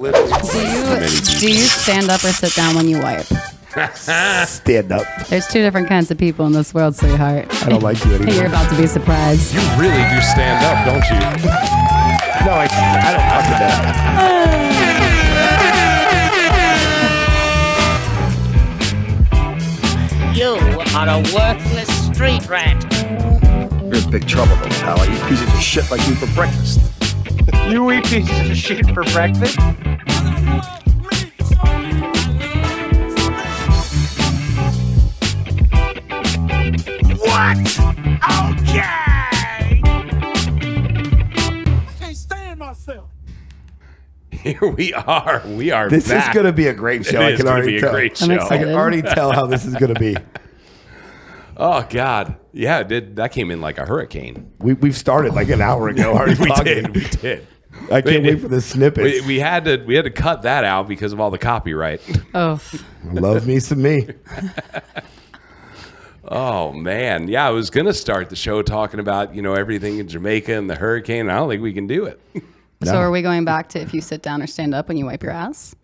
Do you stand up or sit down when you wipe? Stand up. There's two different kinds of people in this world, sweetheart. I don't like you anymore. You're about to be surprised. You really do stand up, don't you? No, I don't fucking You are a worthless street rat. You're in big trouble, though, pal. I eat pieces of shit like you for breakfast. You eat pieces of shit for breakfast? What? Okay! I can't stand myself. Here we are. We are This back. is going to be a great show. It I is can gonna already be a tell. great I'm show. I excited. can already tell how this is going to be. Oh, God. Yeah, that came in like a hurricane. We've started like an hour ago. Already We talking. did. I can't wait for the snippets. We had to cut that out because of all the copyright. Oh, Love me some me. Oh, man. Yeah, I was going to start the show talking about, everything in Jamaica and the hurricane. I don't think we can do it. so are we going back to if you sit down or stand up when you wipe your ass?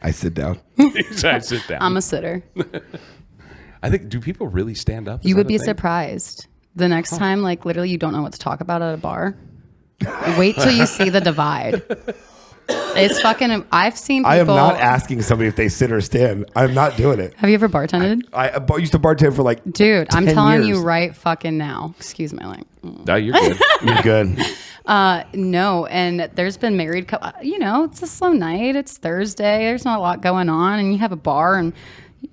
I sit down. I sit down. I'm a sitter. I think, do people really stand up? Is You that would a be thing? surprised the next time, like literally, you don't know what to talk about at a bar. Wait till you see the divide. It's fucking. I've seen people. I am not asking somebody if they sit or stand. I'm not doing it. Have you ever bartended? I used to bartend for like Dude, I'm 10 telling years. you right fucking now. Excuse my language. No, you're good. You're good. No, and there's been married couple. It's a slow night. It's Thursday. There's not a lot going on, and you have a bar, and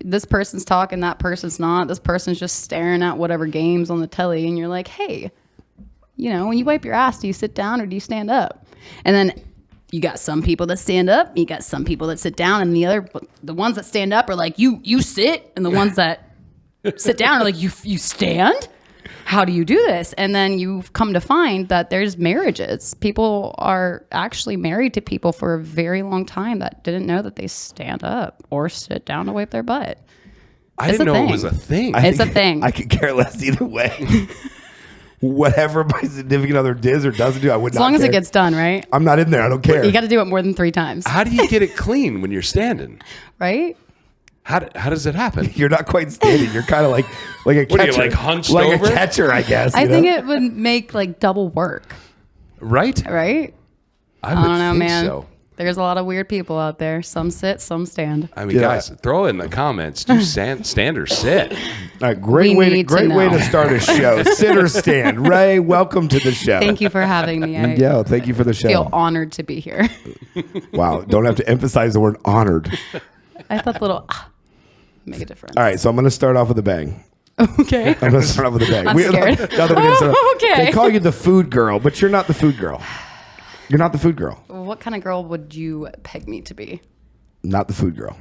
this person's talking, that person's not. This person's just staring at whatever games on the telly, and you're like, hey, when you wipe your ass, do you sit down or do you stand up? And then you got some people that stand up, you got some people that sit down, and the ones that stand up are like, you sit, and the ones that sit down are like, you stand? How do you do this? And then you've come to find that there's marriages. People are actually married to people for a very long time that didn't know that they stand up or sit down to wipe their butt. I It's didn't a know thing. it was a thing. It's a thing. I could care less either way. Whatever my significant other does or doesn't do, I would As not long as care. it gets done, right? I'm not in there. I don't care. You got to do it more than 3 times, How do you get it clean when you're standing? right? How does it happen? You're not quite standing. You're kind of like a catcher. What are you, like, hunched like over? a catcher, I guess. I you think know? it would make like double work, Right? right? I I would don't know, think man. so. There's a lot of weird people out there. Some sit, some stand. I mean, Yeah. guys, throw in the comments. Do you stand or sit? All right, great We way need to way know. to start a show. Sit or stand. Ray, welcome to the show. Thank you for having me. I Yeah, thank you for the show. feel honored to be here. Wow, don't have to emphasize the word honored. I thought the little make a difference. All right, so I'm going to start off with a bang. Okay. I'm going to start off with a bang. I'm scared. Now that we didn't start- Okay. They call you the food girl, but you're not the food girl. You're not the food girl. What kind of girl would you peg me to be? Not the food girl.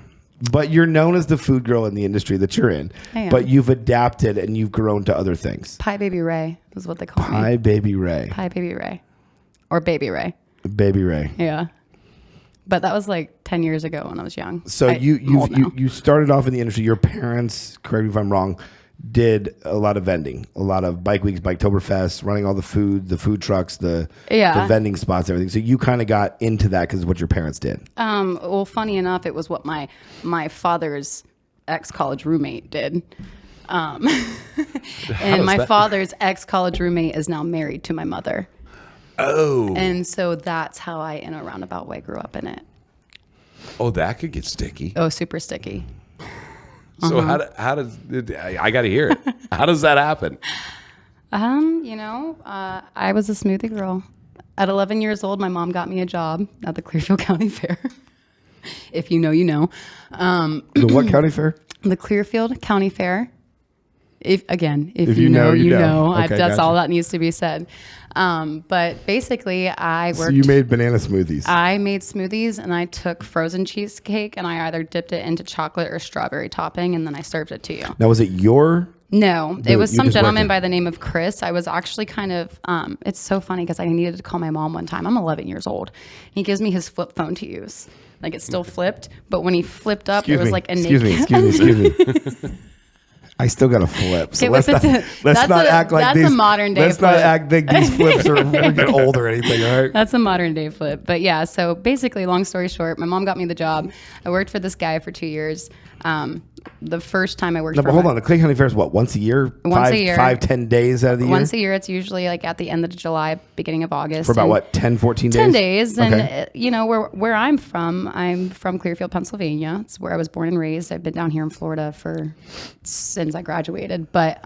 But you're known as the food girl in the industry that you're in. I am. But you've adapted and you've grown to other things. Pie Baby Ray is what they call Hi, me. Baby Ray. Pie Baby Ray. Or Baby Ray. Baby Ray. Yeah. But that was like 10 years ago when I was young. So I'm old now. you started off in the industry. Your parents, correct me if I'm wrong, did a lot of vending, a lot of bike weeks, Biketoberfest, running all the food trucks, the vending spots, everything. So you kind of got into that because of what your parents did. Well, funny enough, it was what my father's ex-college roommate did. And my father's ex-college roommate is now married to my mother. Oh. And so that's how I, in a roundabout way, grew up in it. Oh, that could get sticky. Oh, super sticky. So how does I got to hear it? How does that happen? I was a smoothie girl. At 11 years old, my mom got me a job at the Clearfield County Fair. If you know, you know. The what county fair? The Clearfield County Fair. If you know, you know. Okay, That's gotcha. all that needs to be said. But basically, I So worked. you made banana smoothies. I made smoothies, and I took frozen cheesecake, and I either dipped it into chocolate or strawberry topping, and then I served it to you. Now, was it your? No, it was you some just gentleman worked it. by the name of Chris. I was actually kind of, it's so funny because I needed to call my mom one time. I'm 11 years old. He gives me his flip phone to use. Like it's still flipped, but when he flipped up, it was like a naked. Excuse me. I still got a flip. So Okay, let's but not act like that's these. a modern day Let's not flip. act like these flips are get old or anything. All right. That's a modern day flip. But yeah, so basically, long story short, my mom got me the job. I worked for this guy for 2 years. The first time I worked No, for but hold him, on. The Clay County Fair is what, once a year? Once a year. 5-10 days out of the year? once a year, it's usually like at the end of July, beginning of August. For about and what, 10, 14 days? 10 days. And, Okay. you know, where I'm from Clearfield, Pennsylvania. It's where I was born and raised. I've been down here in Florida since I graduated. But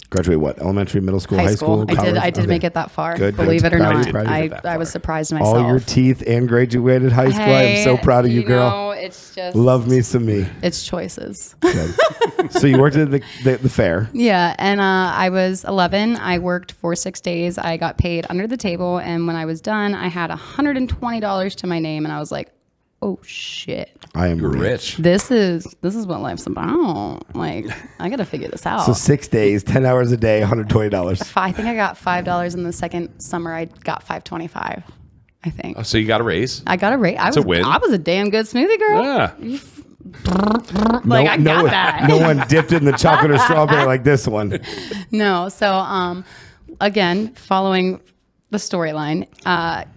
Graduate what? Elementary, middle school, high school? I college? did Okay. make it that far. Good, Believe good. it or Proud of not. you, proud of you. I was surprised myself. All your teeth and graduated high school. I'm so proud of you, girl. Know, it's just Love me some me. It's choices. Good. So you worked at the fair. Yeah, and I was 11. I worked for 6 days. I got paid under the table, and when I was done, I had $120 to my name, and I was like, "Oh shit, I am You're rich. rich. this is what life's about." Like, I got to figure this out. So 6 days, 10 hours a day, $120. I think I got $5 in the second summer. I got $5.25. I think So you got a raise. I got a rate. a win. I was a damn good smoothie girl. Yeah. Like I got one, that. no one dipped in the chocolate or strawberry like this one. No. So, again, following the storyline,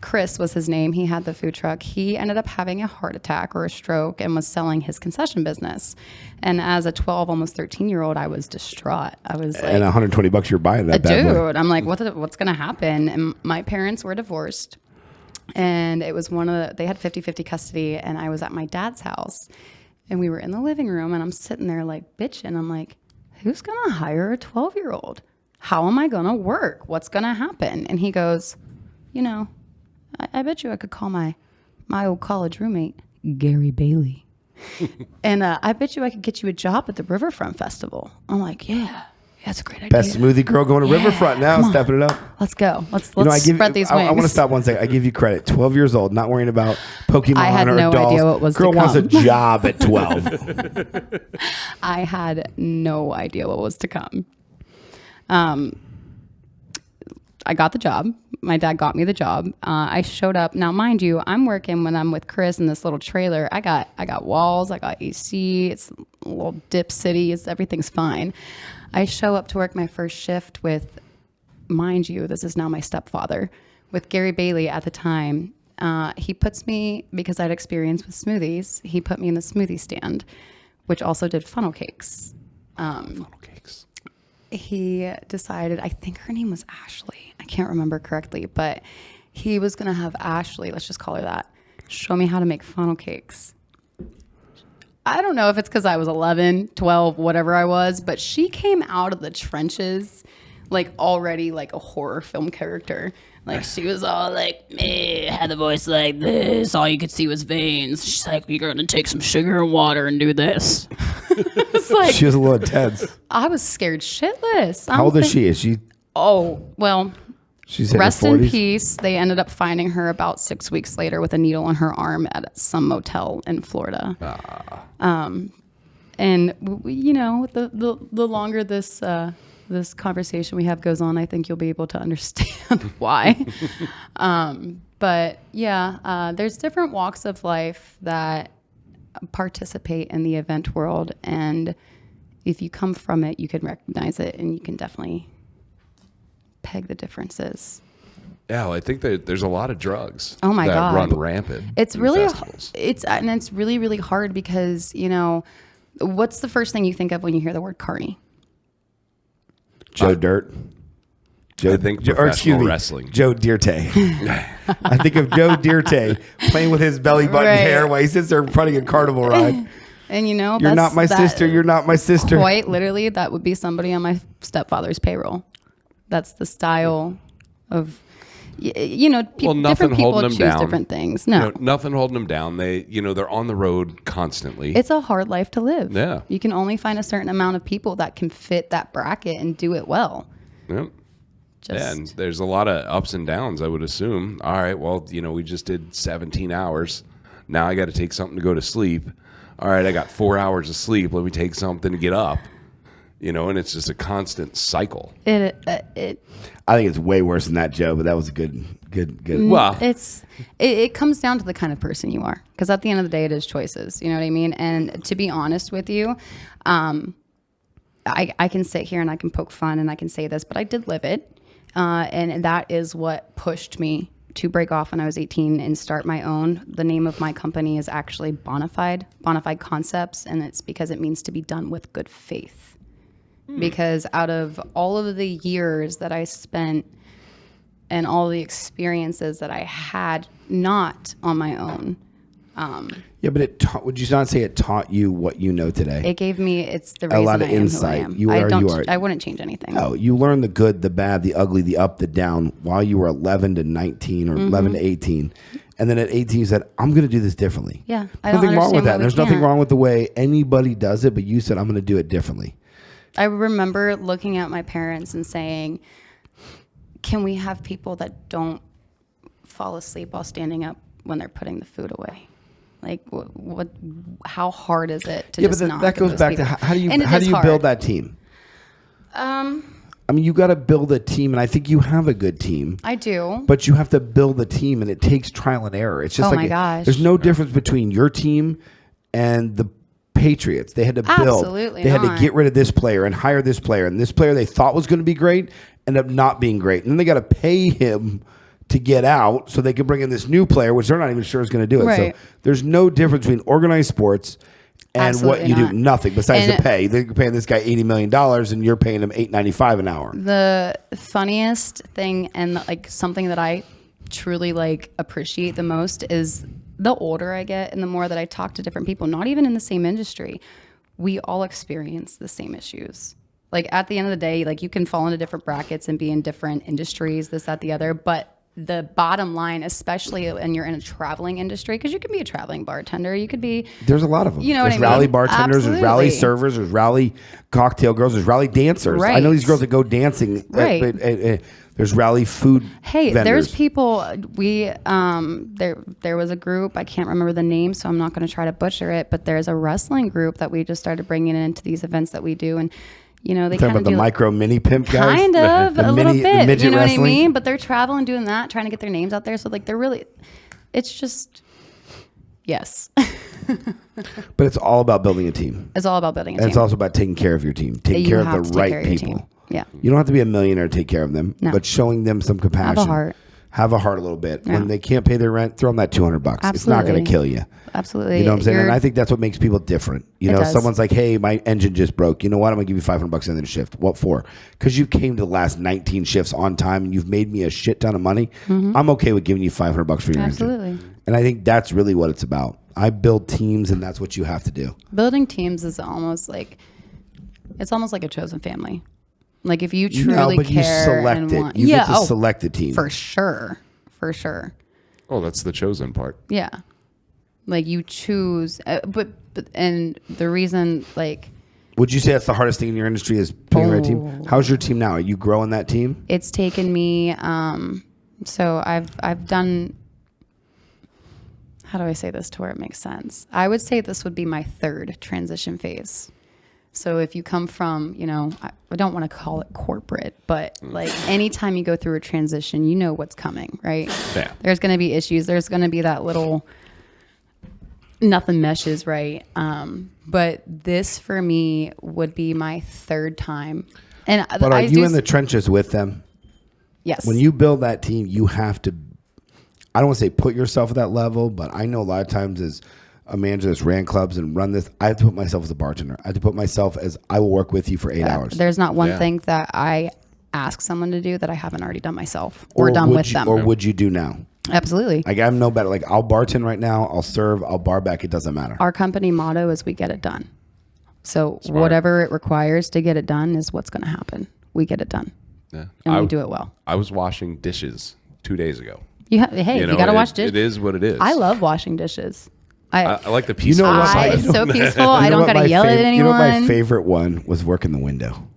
Chris was his name. He had the food truck. He ended up having a heart attack or a stroke and was selling his concession business. And as a 12, almost 13-year-old, I was distraught. I was like, And $120 you're buying that bad boy. dude, I'm like, what's going to happen? And my parents were divorced. And it was they had 50-50 custody. And I was at my dad's house. And we were in the living room. And I'm sitting there like bitching. I'm like, who's going to hire a 12-year-old? How am I going to work? What's going to happen? And he goes, you know, I bet you I could call my old college roommate, Gary Bailey. And I bet you I could get you a job at the Riverfront Festival. I'm like, yeah, that's a great idea. Best smoothie girl going to Riverfront now, come on. stepping it up. Let's go. Let's I spread these wings. I want to stop one second. I give you credit. 12 years old, not worrying about Pokemon I had or no dolls. idea what was to Girl wants a come. job at 12. I had no idea what was to come. I got the job. My dad got me the job. I showed up. Now, mind you, I'm working when I'm with Chris in this little trailer. I got walls. I got AC. It's a little dip city. Everything's fine. I show up to work my first shift with, mind you, this is now my stepfather, with Gary Bailey at the time. He puts me, because I'd experience with smoothies, he put me in the smoothie stand, which also did funnel cakes. Funnel cakes. He decided, I think her name was Ashley. I can't remember correctly, but he was going to have Ashley, let's just call her that, show me how to make funnel cakes. I don't know if it's because I was 11, 12, whatever I was, but she came out of the trenches like already like a horror film character. Like she was all like, had the voice like this. All you could see was veins. She's like, you're going to take some sugar and water and do this. It's like, She was a little intense. I was scared shitless. How old is she? Is she? Oh, well, She's in rest her 40s? in peace. They ended up finding her about 6 weeks later with a needle in her arm at some motel in Florida. And you know, the longer this this conversation we have goes on, I think you'll be able to understand why. But yeah, there's different walks of life that participate in the event world, and if you come from it, you can recognize it, and you can definitely peg the differences. Yeah, well, I think that there's a lot of drugs. Oh my that God. run rampant. It's in really festivals. it's really really hard because, you know, what's the first thing you think of when you hear the word Kearney? Joe Dirt. I think professional wrestling. Joe Dirte. I think of Joe Dirte playing with his belly button Right. hair while he sits there running a carnival ride. And you know, You're not my sister. You're not my sister. Quite literally, that would be somebody on my stepfather's payroll. That's the style of, you know, Well, nothing different people holding them choose down. different things. You No, know, nothing holding them down. They're on the road constantly. it's a hard life to live. Yeah. You can only find a certain amount of people that can fit that bracket and do it well. Yep. Just, Yeah, and there's a lot of ups and downs, I would assume. All right, well, we just did 17 hours. Now I got to take something to go to sleep. All right, I got 4 hours of sleep. Let me take something to get up. And it's just a constant cycle. it I think it's way worse than that, Joe, but that was a good. Well, it comes down to the kind of person you are, because at the end of the day, it is choices. You know what I mean? And to be honest with you, I can sit here and I can poke fun and I can say this, but I did live it. And that is what pushed me to break off when I was 18 and start my own. The name of my company is actually Bona Fide Concepts, and it's because it means to be done with good faith. Because out of all of the years that I spent and all the experiences that I had not on my own. Yeah, but would you not say it taught you what you know today? It gave me, it's the reason a lot of I am insight. who I am. You are. I wouldn't change anything. Oh, you learned the good, the bad, the ugly, the up, the down while you were 11 to 19 or 11 to 18. And then at 18, you said, I'm going to do this differently. Yeah. Nothing wrong with that. There's nothing wrong with the way anybody does it, but you said, I'm going to do it differently. I remember looking at my parents and saying, can we have people that don't fall asleep while standing up when they're putting the food away? Like, how hard is it to just not? That goes back to how do you build that team? I mean, you got to build a team, and I think you have a good team. I do. But you have to build a team, and it takes trial and error. It's just my gosh. There's no difference between your team and the Patriots. They had to build. Absolutely They had not. to get rid of this player and hire this player, and this player they thought was going to be great ended up not being great. And then they got to pay him to get out so they can bring in this new player, which they're not even sure is going to do it. Right. So there's no difference between organized sports and Absolutely what you not. do. Nothing besides the pay. They're paying this guy $80 million and you're paying him $8.95 an hour. The funniest thing and like something that I truly like appreciate the most is the older I get and the more that I talk to different people, not even in the same industry, we all experience the same issues. Like at the end of the day, like you can fall into different brackets and be in different industries, this, that, the other, but the bottom line, especially when you're in a traveling industry, because you can be a traveling bartender, you could be. There's a lot of them. You know there's what I mean? rally bartenders, Absolutely. there's rally servers, there's rally cocktail girls, there's rally dancers. Right. I know these girls that go dancing. Right. There's rally food. Hey, vendors. there's people. There was a group. I can't remember the name, so I'm not going to try to butcher it. But there's a wrestling group that we just started bringing into these events that we do, and you know, they kind of do the micro mini pimp guys. Kind of a little bit. You know wrestling. what I mean? But they're traveling, doing that, trying to get their names out there. So like, they're really. It's just, yes. But it's all about building a team. It's all about building a And team. it's also about taking care of your team, taking care of the right people. Yeah. You don't have to be a millionaire to take care of them, but showing them some compassion. Have a heart. Have a heart a little bit. Yeah. When they can't pay their rent, throw them that $200. Absolutely. It's not going to kill you. Absolutely. You know what I'm saying? And I think that's what makes people different. You know, someone's like, hey, my engine just broke. You know what? I'm going to give you $500 in the shift. What for? Because you came to the last 19 shifts on time and you've made me a shit ton of money. Mm-hmm. I'm okay with giving you $500 for your engine. And I think that's really what it's about. I build teams, and that's what you have to do. Building teams is almost like, it's almost like a chosen family. Like if you truly but care you select and it. want, You get to select the team. For sure. For sure. Oh, that's the chosen part. Yeah. Like you choose, but and the reason, like, would you say that's the hardest thing in your industry is picking the right team? How's your team now? Are you growing that team? It's taken me, so I've done, how do I say this to where it makes sense? I would say this would be my third transition phase. So if you come from, you know, I don't want to call it corporate, but like anytime you go through a transition, you know what's coming, right? Yeah. There's going to be issues. There's going to be that little, nothing meshes, right? But this for me would be my third time. And but are you in the trenches with them? Yes. When you build that team, you have to, I don't want to say put yourself at that level, but I know a lot of times as a manager that's ran clubs and run this, I have to put myself as a bartender. I have to put myself as I will work with you for 8 hours. There's not one thing that I ask someone to do that I haven't already done myself or done with them. Or would you do now? Absolutely. Like I'm no better. Like I'll bartend right now. I'll serve. I'll bar back. It doesn't matter. Our company motto is we get it done. So whatever it requires to get it done is what's going to happen. We get it done. Yeah. And we do it well. I was washing dishes 2 days ago. You know, got to wash dishes. It is what it is. I love washing dishes. I like the peaceful. You know what? It's so peaceful. I don't got to yell at anyone. You know what my favorite one was working the window.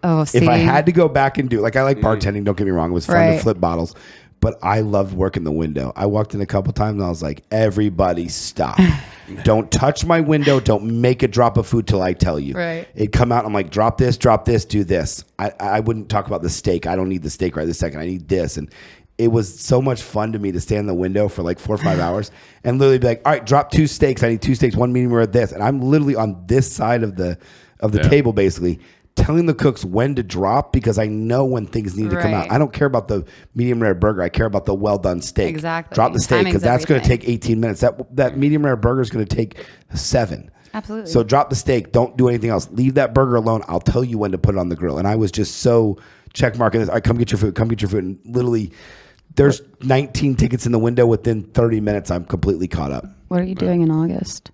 Oh, see. If I had to go back and do, like I like bartending, don't get me wrong, it was fun to flip bottles, but I loved working the window. I walked in a couple times and I was like, everybody stop. Don't touch my window. Don't make a drop of food till I tell you. Right. It'd come out, I'm like, drop this, do this. I wouldn't talk about the steak. I don't need the steak right this second. I need this. And it was so much fun to me to stand in the window for like 4 or 5 hours and literally be like, all right, drop 2 steaks. I need 2 steaks, 1 medium rare of this. And I'm literally on this side of the table basically telling the cooks when to drop because I know when things need to come out. Right. I don't care about the medium rare burger. I care about the well done steak. Exactly. Drop the steak because Timing's that's going to everything. take 18 minutes. That medium rare burger is going to take 7. Absolutely. So drop the steak. Don't do anything else. Leave that burger alone. I'll tell you when to put it on the grill. And I was just so check marking this. Come get your food. Come get your food. And literally, there's 19 tickets in the window. Within 30 minutes, I'm completely caught up. What are you doing in August?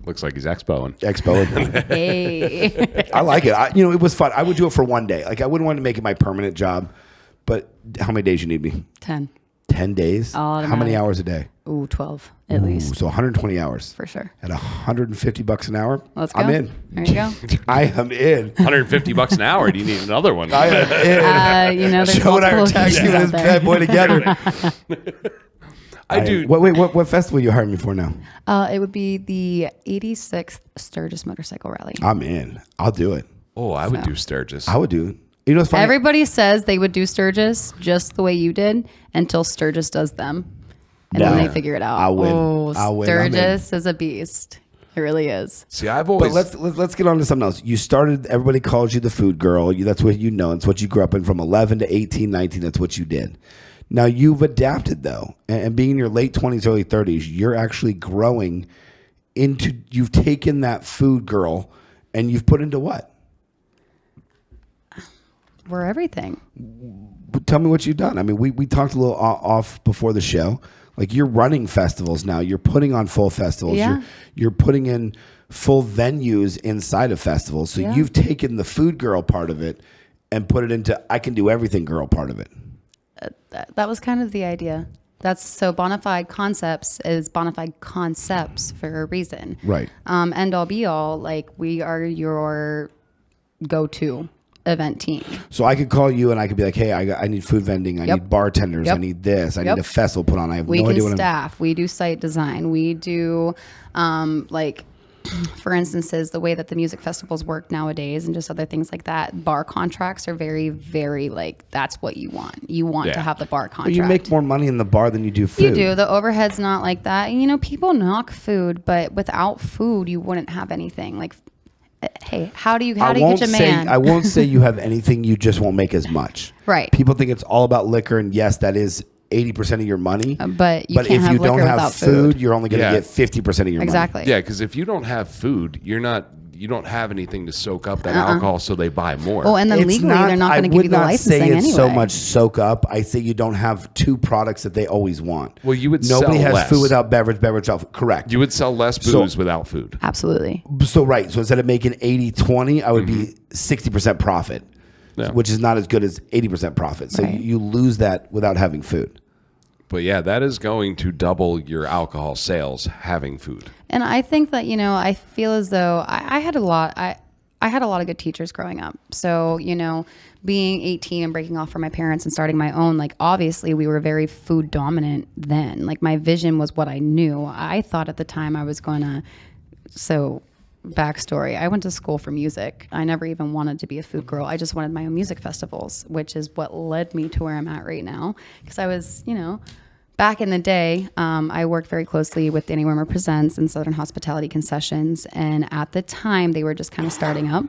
Looks like he's expoing. Hey. I like it. It was fun. I would do it for one day. Like I wouldn't want to make it my permanent job. But how many days you need me? 10. 10 days? Automatic. How many hours a day? Ooh, 12 at least. So 120 hours. For sure. At $150 an hour? Let's go. I'm in. There you go. I am in. $150 an hour. Do you need another one? I am in. There's Joe and I are multiple taxing locations this out there. bad boy together. I do. What festival you hiring me for now? It would be the 86th Sturgis Motorcycle Rally. I'm in. I'll do it. Oh, I would do Sturgis. I would do it. You know what's funny? Everybody says they would do Sturgis just the way you did until Sturgis does them. And then they figure it out. I'll win. Oh, I'll win. I'm in. Sturgis is a beast. It really is. See, I've always. But let's get on to something else. You started. Everybody calls you the food girl. That's what you know. It's what you grew up in. From 11 to 18, 19. That's what you did. Now you've adapted though, and being in your late 20s, early 30s, you're actually growing into. You've taken that food girl, and you've put into what? We're everything. Tell me what you've done. I mean, we talked a little off before the show. Like you're running festivals now. You're putting on full festivals. Yeah. You're putting in full venues inside of festivals. So you've taken the food girl part of it and put it into I can do everything girl part of it. That was kind of the idea. So Bona Fide Concepts is Bona Fide Concepts for a reason. Right. End all be all. Like we are your go-to event team. So I could call you and I could be like, hey, I need food vending. I need bartenders. I need this. I need a festival put on. I have no idea what staff. We do site design. We do for instances, the way that the music festivals work nowadays and just other things like that, bar contracts are very, very that's what you want. You want to have the bar contract. But you make more money in the bar than you do food. You do. The overhead's not like that. And, people knock food, but without food, you wouldn't have anything. Like, hey, how do you get your man? I won't say you have anything. You just won't make as much. Right. People think it's all about liquor, and yes, that is 80% of your money. But you can't if have you don't liquor have without food, you're only going to Yeah. get 50% of your Exactly. Yeah, because if you don't have food, you don't have anything to soak up that alcohol, so they buy more. Well, and then money. legally, they're not going to give you the licensing I would not say it's anyway. so much soak up. I say you don't have two products that they always want. Well, you would Nobody sell has less. food without beverage without. Correct. You would sell less booze without food. Absolutely. So instead of making 80-20, I would be 60% profit, which is not as good as 80% profit. So you lose that without having food. But yeah, that is going to double your alcohol sales having food. And I think that, I feel as though I had a lot. I had a lot of good teachers growing up. So, being 18 and breaking off from my parents and starting my own, obviously we were very food dominant then. My vision was what I knew. I thought at the time I was going to, backstory, I went to school for music. I never even wanted to be a food girl. I just wanted my own music festivals, which is what led me to where I'm at right now. Because I was, back in the day, I worked very closely with Danny Wimmer Presents and Southern Hospitality Concessions. And at the time, they were just kind of starting up.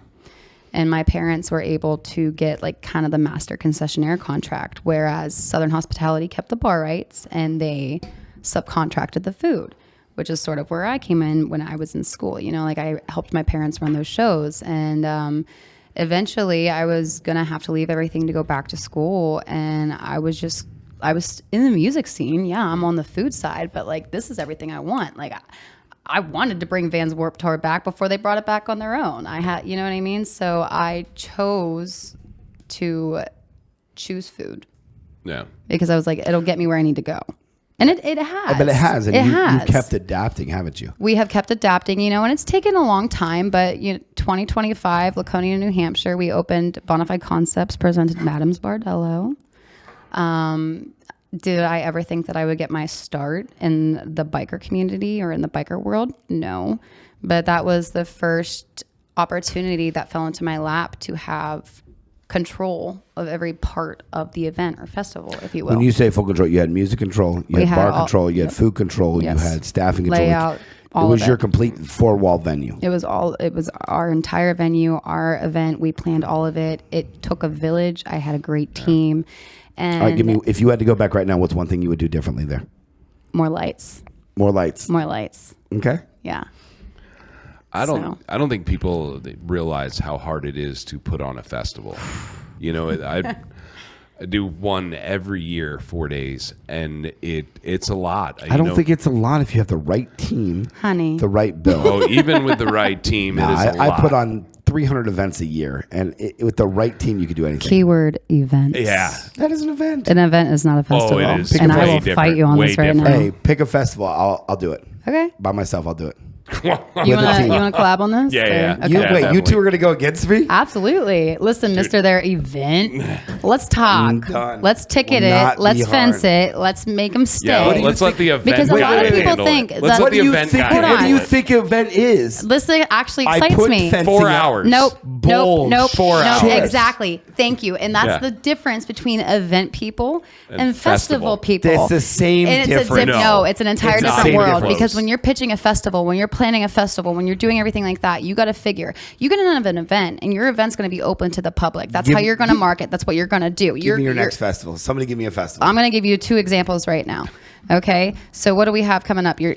And my parents were able to get kind of the master concessionaire contract, whereas Southern Hospitality kept the bar rights and they subcontracted the food, which is sort of where I came in when I was in school. I helped my parents run those shows. And eventually I was going to have to leave everything to go back to school. And I was in the music scene. Yeah, I'm on the food side, but this is everything I want. I wanted to bring Vans Warped Tour back before they brought it back on their own. I had, you know what I mean? So I chose to choose food. Yeah. Because I was like, it'll get me where I need to go. And it has. But it has. And has. you've kept adapting, haven't you? We have kept adapting, and it's taken a long time, but 2025, Laconia, New Hampshire, we opened Bona Fide Concepts, presented Madam's Bardello. Did I ever think that I would get my start in the biker community or in the biker world? No. But that was the first opportunity that fell into my lap to have control of every part of the event or festival, if you will. When you say full control, you had music control, you had bar control, you had food control, you had staffing control. Layout, All it was of your complete 4-wall venue. It was our entire venue, our event. We planned all of it. It took a village. I had a great team. And All right, if you had to go back right now, what's one thing you would do differently there? more lights. More lights. More lights. Okay. Yeah. I don't think people realize how hard it is to put on a festival. You know, I do one every year, 4 days, and it's a lot. I don't think it's a lot if you have the right team, Honey. the right bill. Oh, even with the right team, it is a lot. I put on 300 events a year, and with the right team, you could do anything. Keyword events. Yeah. That is an event. An event is not a festival. it is. And I Way will different. fight you on Way this right different. now. Hey, pick a festival. I'll do it. Okay. By myself, I'll do it. You want to collab on this? Yeah, Or- yeah. Okay. You, Yeah, wait, you definitely. two are going to go against me? Absolutely. Listen, Mr. Their event. Let's talk. Done. Let's ticket Will not it. Let's be fence hard. it. Let's make them stay. Yeah, let's let the event Because a guy lot of people handle think it. that- Let's What let do the you event think- guy hold What on. do you handle it. think an event is? This actually I excites put me. fencing 4 up. hours. Nope. Bulls. Nope. 4 Nope. hours. Exactly. Thank you. And that's Yeah. the difference between event people and festival. festival people. It's the same And difference. No, it's an entire It's the different same world. difference. Because when you're pitching a festival, when you're planning a festival, when you're doing everything like that, you got to figure you're going to have an event, and your event's going to be open to the public. That's how you're going to market. That's what you're going to do. Give me your next festival. Somebody give me a festival. I'm going to give you 2 examples right now. Okay, so what do we have coming up? Your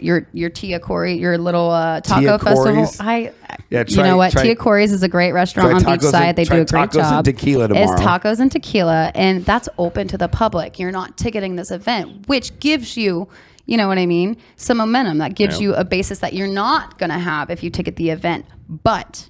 Tia Corey, your little taco Tia festival. Corey's? Yeah, You know what? try- Tia Corey's is a great restaurant try on tacos Beachside. and- They try do a great tacos and job. tequila tomorrow. It's tacos and tequila, and that's open to the public. You're not ticketing this event, which gives you, you know what I mean, some momentum. That gives you a basis that you're not going to have if you ticket the event. But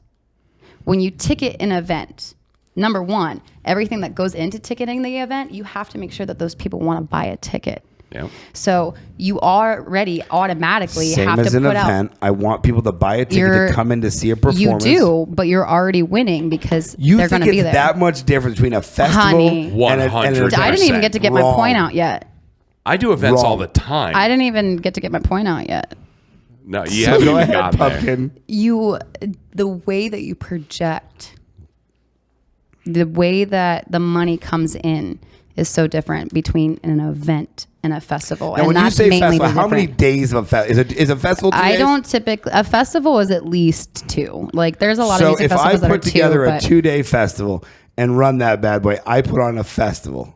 when you ticket an event, number one, everything that goes into ticketing the event, you have to make sure that those people want to buy a ticket. Yeah. So you already automatically Same have as to an put event. I want people to buy a ticket You're- to come in to see a out. performance. You do, but you're already winning because You they're going think to be it's there. that much difference between a festival Honey. and an 100%. I didn't even get to get my Wrong. point out yet. I do events Wrong. all the time. I didn't even get to get my point out yet. No, you So haven't go even ahead, gotten there. pumpkin. The way that you project, the way that the money comes in is so different between an event and a festival. Now, and when you that's say mainly festival, the how many difference. days of a festival? Is a festival 2 I days? don't typically. A festival is at least 2. Like there's a lot of So music if I festivals that are put together 2. a 2-day festival and run that bad boy, I put on a festival.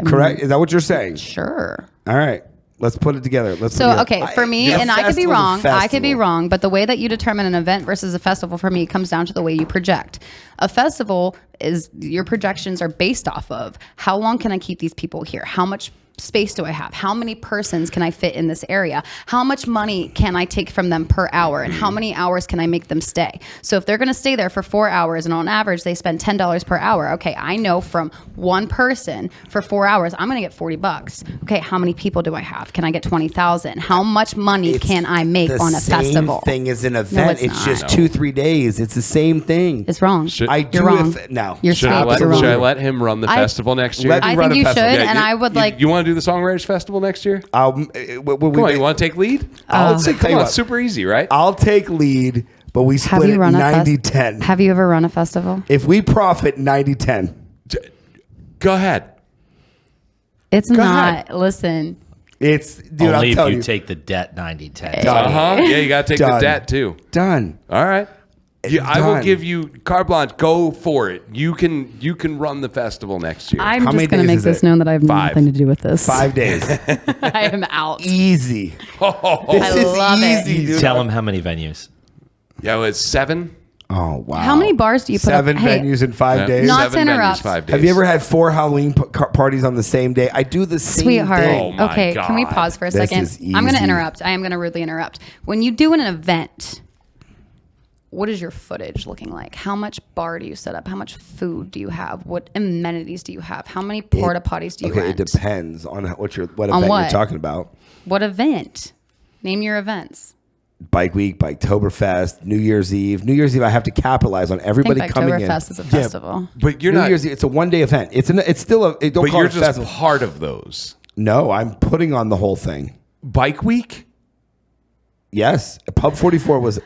Correct? Is that what you're saying? Sure. All right. Let's put it together. Let's So, put it okay, for me, a and I could be festival's a wrong, I could be festival. wrong, but the way that you determine an event versus a festival for me comes down to the way you project. A festival is your projections are based off of how long can I keep these people here? How much space do I have? How many persons can I fit in this area? How much money can I take from them per hour? And how many hours can I make them stay? So if they're going to stay there for 4 hours and on average they spend $10 per hour, okay, I know from one person for 4 hours, I'm going to get $40. Okay, how many people do I have? Can I get 20,000? How much money It's can I make the on a festival? Same thing as an event. it's it's not. just 2-3 days. It's the same thing. It's wrong. I do You're wrong. now. You're Should I, sweet, let, but you're should I wrong. let him run the festival next year? Let me I run think a you festival. should, Yeah, and I would like. You want to do the Songwriters Festival next year? Come Come on, you want to take lead? I'll say, Come on, it's super easy, right? I'll take lead, but we Have split you it run a 90-10. Have you ever run a festival? If we profit 90-10. Go ahead. It's Go not. Listen. It's, dude, Only I'm if telling you you. take the debt 90-10. Yeah, you got to take the Done. debt too. Done. All right. I will Done. give you carte blanche. Go for it. You can run the festival next year. I'm How many just going to days make is this it? known that I have 5. nothing to do with this. 5 days. I am out. Easy. Oh, This I is love it. easy, dude. Tell them how many venues. yeah, well, it's 7. Oh, wow. How many bars do you put 7 up? Hey, venues in 5 days. Not- Seven to venues, interrupt. 5 days. Have you ever had 4 Halloween parties on the same day? I do the same Sweetheart. thing. Oh my Okay, can we God. pause for a This second? is I'm going to easy. interrupt. I am going to rudely interrupt. When you do an event, what is your footage looking like? How much bar do you set up? How much food do you have? What amenities do you have? How many porta potties do you Okay, rent? it depends on what On event what? you're talking about. What event? Name your events. Bike Week, Biketoberfest, New Year's Eve. New Year's Eve, I have to capitalize on I everybody think coming in. Oktoberfest is a festival. But you're New not. Year's Eve, it's a 1-day event. It's still a. Don't But call you're it a just festival. part of those. No, I'm putting on the whole thing. Bike Week. Yes, Pub 44 was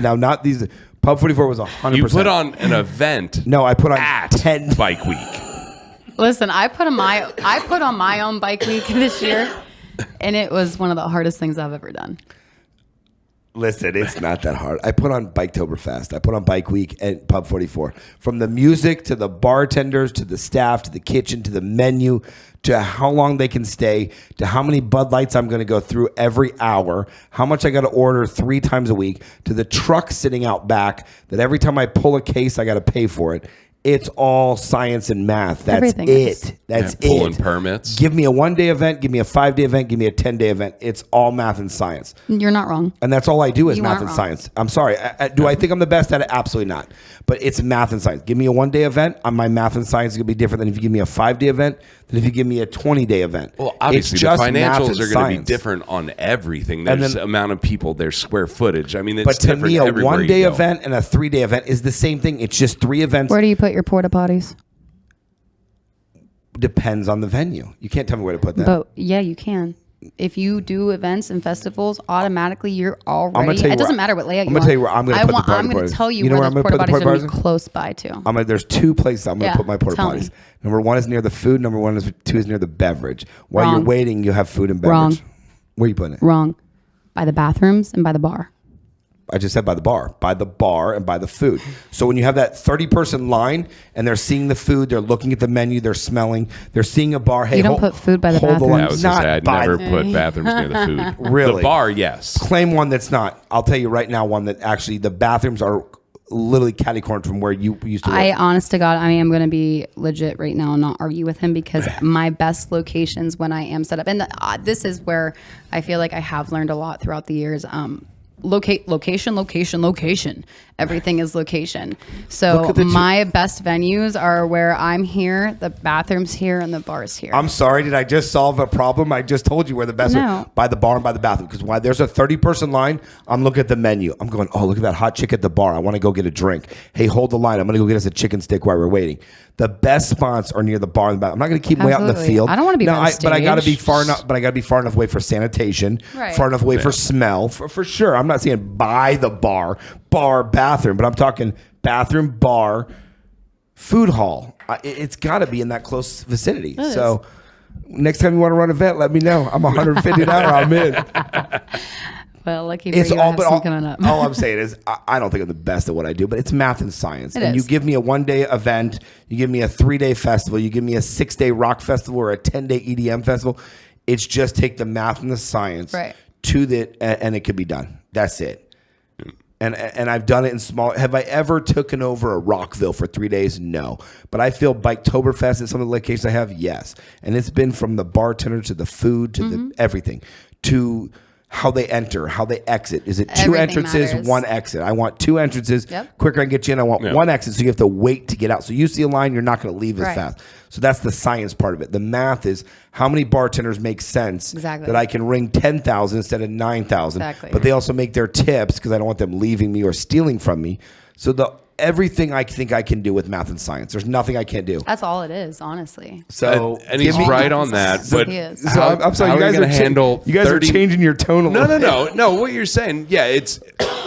now not these. Pub 44 was 100%. You put on an event. No, I put on at 10. Bike Week. Listen, I put on my own bike week this year, and it was one of the hardest things I've ever done. Listen, it's not that hard. I put on Biketoberfest. I put on Bike Week and Pub 44. From the music to the bartenders to the staff to the kitchen to the menu to how long they can stay to how many Bud Lights I'm going to go through every hour, how much I got to order 3 times a week, to the truck sitting out back that every time I pull a case, I got to pay for it. It's all science and math. That's Everything it. is. That's Pulling it. permits. Give me a 1-day event. Give me a 5-day event. Give me a 10-day event. It's all math and science. You're not wrong. And that's all I do is You math aren't and wrong. science. I'm sorry. Do I think I'm the best at it? Absolutely not. But it's math and science. Give me a 1-day event. My math and science is going to be different than if you give me a 5-day event than if you give me a 20-day event. Well, obviously, It's the just math financials and are going to be science. different on everything. And There's then- amount of people, there's square footage. I mean, it's But to different me, a everywhere you 1-day go. event and a 3-day event is the same thing. It's just 3 events. Where do you put your porta potties? Depends on the venue. You can't tell me where to put that. But yeah, you can. If you do events and festivals, automatically you're already. tell you It doesn't where- matter what layout I'm you gonna want. tell you where I'm gonna put the porta I'm going potties. to tell you, You know where where I'm those gonna porta put the potties are going porta to be close by to. There's 2 places I'm going to Yeah, put my porta tell potties. me. Number 1 is near the food. Number 2 is near the beverage. While you're Wrong. waiting, you have food and beverage. Wrong. Where are you putting it? Wrong. By the bathrooms and by the bar. I just said by the bar and by the food. So when you have that 30-person line and they're seeing the food, they're looking at the menu, they're smelling, they're seeing a bar. Hey, You don't put food by the hold bathroom. line. Yeah, I was going to Not say, I'd by never the- put bathrooms near the food. Really? The bar, yes. Claim one that's not. I'll tell you right now one that actually the bathrooms are literally catty-cornered from where you used to work. Honest to God, I'm going to be legit right now and not argue with him because my best locations when I am set up, and this is where I feel like I have learned a lot throughout the years. Location. Everything is location. So my best venues are where I'm here, the bathroom's here, and the bar's here. I'm sorry, did I just solve a problem? I just told you where the best No. by the bar and by the bathroom. Because why there's a 30-person line, I'm looking at the menu. I'm going, oh, look at that hot chick at the bar. I want to go get a drink. Hey, hold the line. I'm going to go get us a chicken stick while we're waiting. The best spots are near the bar and the bathroom. I'm not going to keep way out in the Absolutely. field. I don't wanna be by the but I got to be stage. far enough. But I got to be far enough away for sanitation. Right. Far enough away for smell. For sure. I'm not saying by the bar, bathroom, but I'm talking bathroom, bar, food hall. It's got to be in that close vicinity. So next time you want to run an event, let me know. I'm $150 an hour. I'm in. well, lucky for It's you, I all, have but some all, coming up. all I'm saying is I don't think I'm the best at what I do, but it's math and science. It and you is. give me a 1-day event, you give me a 3-day festival, you give me a 6-day rock festival or a 10-day EDM festival. It's just take the math and the science Right. to the, and it could be done. That's it. And I've done it in small. Have I ever taken over a Rockville for 3 days? No. But I feel Biketoberfest at some of the locations I have, yes. And it's been from the bartender to the food to the everything to how they enter, how they exit. Is it 2 Everything entrances, matters. 1 exit? I want 2 entrances. Yep. Quicker I can get you in. I want 1 exit, so you have to wait to get out. So you see a line, you're not going to leave as Right. fast. So that's the science part of it. The math is how many bartenders make sense Exactly. that I can ring 10,000 instead of 9,000. Exactly. But they also make their tips because I don't want them leaving me or stealing from me. So everything I think I can do with math and science. There's nothing I can't do. That's all it is, honestly. So And he's give me- right on that. So But he is. So I'm sorry, how you are guys we gonna are handle You guys 30 are changing your tone a little. No. What you're saying, yeah, it's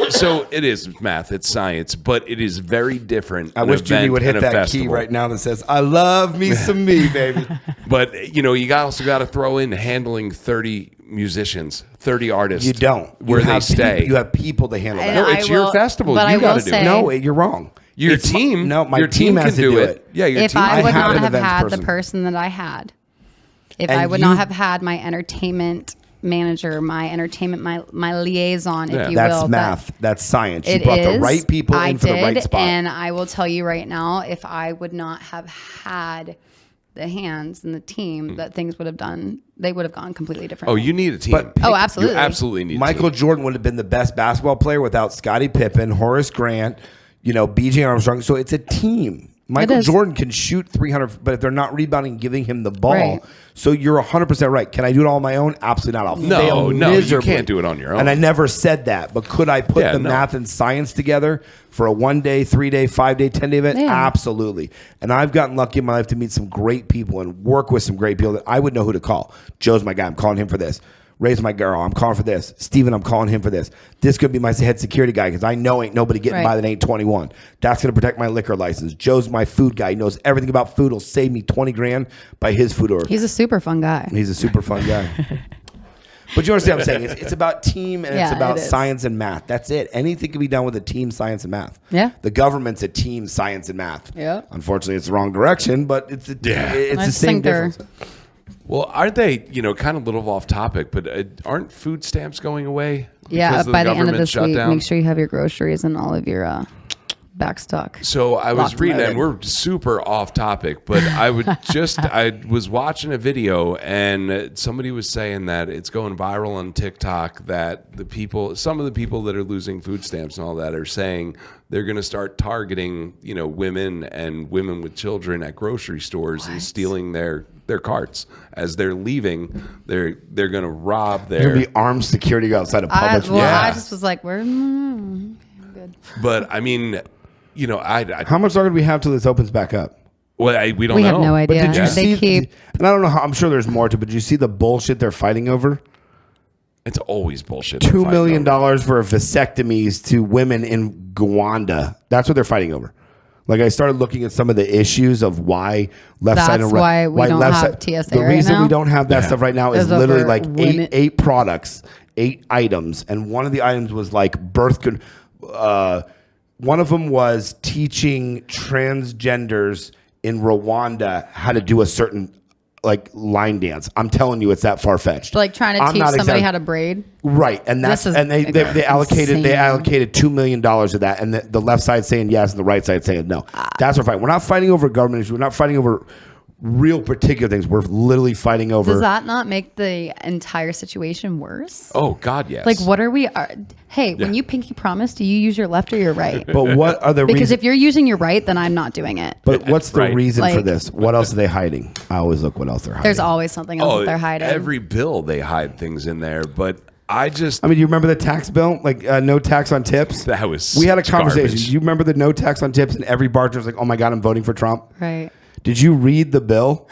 so it is math, it's science, but it is very different. I wish Jimmy would hit that key right now that says, "I love me some me, baby." But you also got to throw in handling 30 musicians, 30 artists. You don't. Where You they have stay. You have people to handle that. No, it's your festival. But You I will gotta do it. say, No, you're wrong. Your It's team. No, my your team can has to do do it. it. Yeah, your if team. I would have not an have events had person. the person that I had, if And I would you- not have had my entertainment manager, my liaison, if you That's will. math. That's science. You It brought the is. right people I in for the right did, spot. and I will tell you right now, if I would not have had the hands and the team, that things would have done. They would have gone completely different. Oh, you need a team. But- Oh, absolutely. You absolutely need a Michael team. Jordan would have been the best basketball player without Scottie Pippen, Horace Grant, BJ Armstrong. So it's a team. Michael is. Jordan can shoot 300, but if they're not rebounding, giving him the ball. Right. So you're 100% right. Can I do it all on my own? Absolutely not. I'll fail No, you miserably. can't do it on your own. And I never said that. But could I put Yeah, the no. math and science together for a 1-day, 3-day, 5-day, 10-day event? Yeah. Absolutely. And I've gotten lucky in my life to meet some great people and work with some great people that I would know who to call. Joe's my guy. I'm calling him for this. Ray's my girl. I'm calling for this. Steven, I'm calling him for this. This could be my head security guy because I know ain't nobody getting Right. by that ain't 21. That's going to protect my liquor license. Joe's my food guy. He knows everything about food. He'll save me $20,000 by his food order. He's a super fun guy. He's a super fun guy. But you understand what I'm saying? It's about team and it's Yeah, about it is. science and math. That's it. Anything can be done with a team, science, and math. Yeah. The government's a team, science, and math. Yeah. Unfortunately, it's the wrong direction, but it's Yeah. it's I the just same think they're- difference. Well, aren't they, kind of a little off topic, but aren't food stamps going away? Yeah, because by the end of government this week, shutdown? make sure you have your groceries and all of your back stock. So I was Locked and reading that, loaded. and we're super off topic, but I was watching a video, and somebody was saying that it's going viral on TikTok that some of the people that are losing food stamps and all that are saying they're going to start targeting, women and women with children at grocery stores and stealing their carts as they're leaving. They're going to rob There's their. going to be armed security outside of Publix. Yeah. I just was like, I'm good. But I mean, How much longer do we have till this opens back up? we don't We know. have no But idea. did you They see? keep And I don't know how. I'm sure there's more to. But did you see the bullshit they're fighting over? It's always bullshit. $2 million for vasectomies to women in Rwanda. That's what they're fighting over. Like I started looking at some of the issues of why left That's side and right. why we don't left have side, TSA The right reason now? we don't have that stuff right now is Is literally over like women- eight products, 8 items, and one of the items was like one of them was teaching transgenders in Rwanda how to do a certain like line dance. I'm telling you, it's that far fetched. like trying to teach somebody how to braid. Right, and that's This is and they allocated insane. $2 million of that, and the left side saying yes and the right side saying no. That's our fight. We're not fighting over government issues. We're not fighting over real particular things. We're literally fighting over. Does that not make the entire situation worse? Oh God, yes. Like, what are we? Hey, when you pinky promise, do you use your left or your right? But what are the Because reasons? if you're using your right, then I'm not doing it. But what's the Right. reason for Like- this? What else are they hiding? I always look what else they're hiding. There's always something else that they're hiding. Every bill they hide things in there, but I mean, you remember the tax bill? Like no tax on tips? that was We had a conversation. garbage. You remember the no tax on tips? And every bartender's like, oh my God, I'm voting for Trump. Right. Did you read the bill?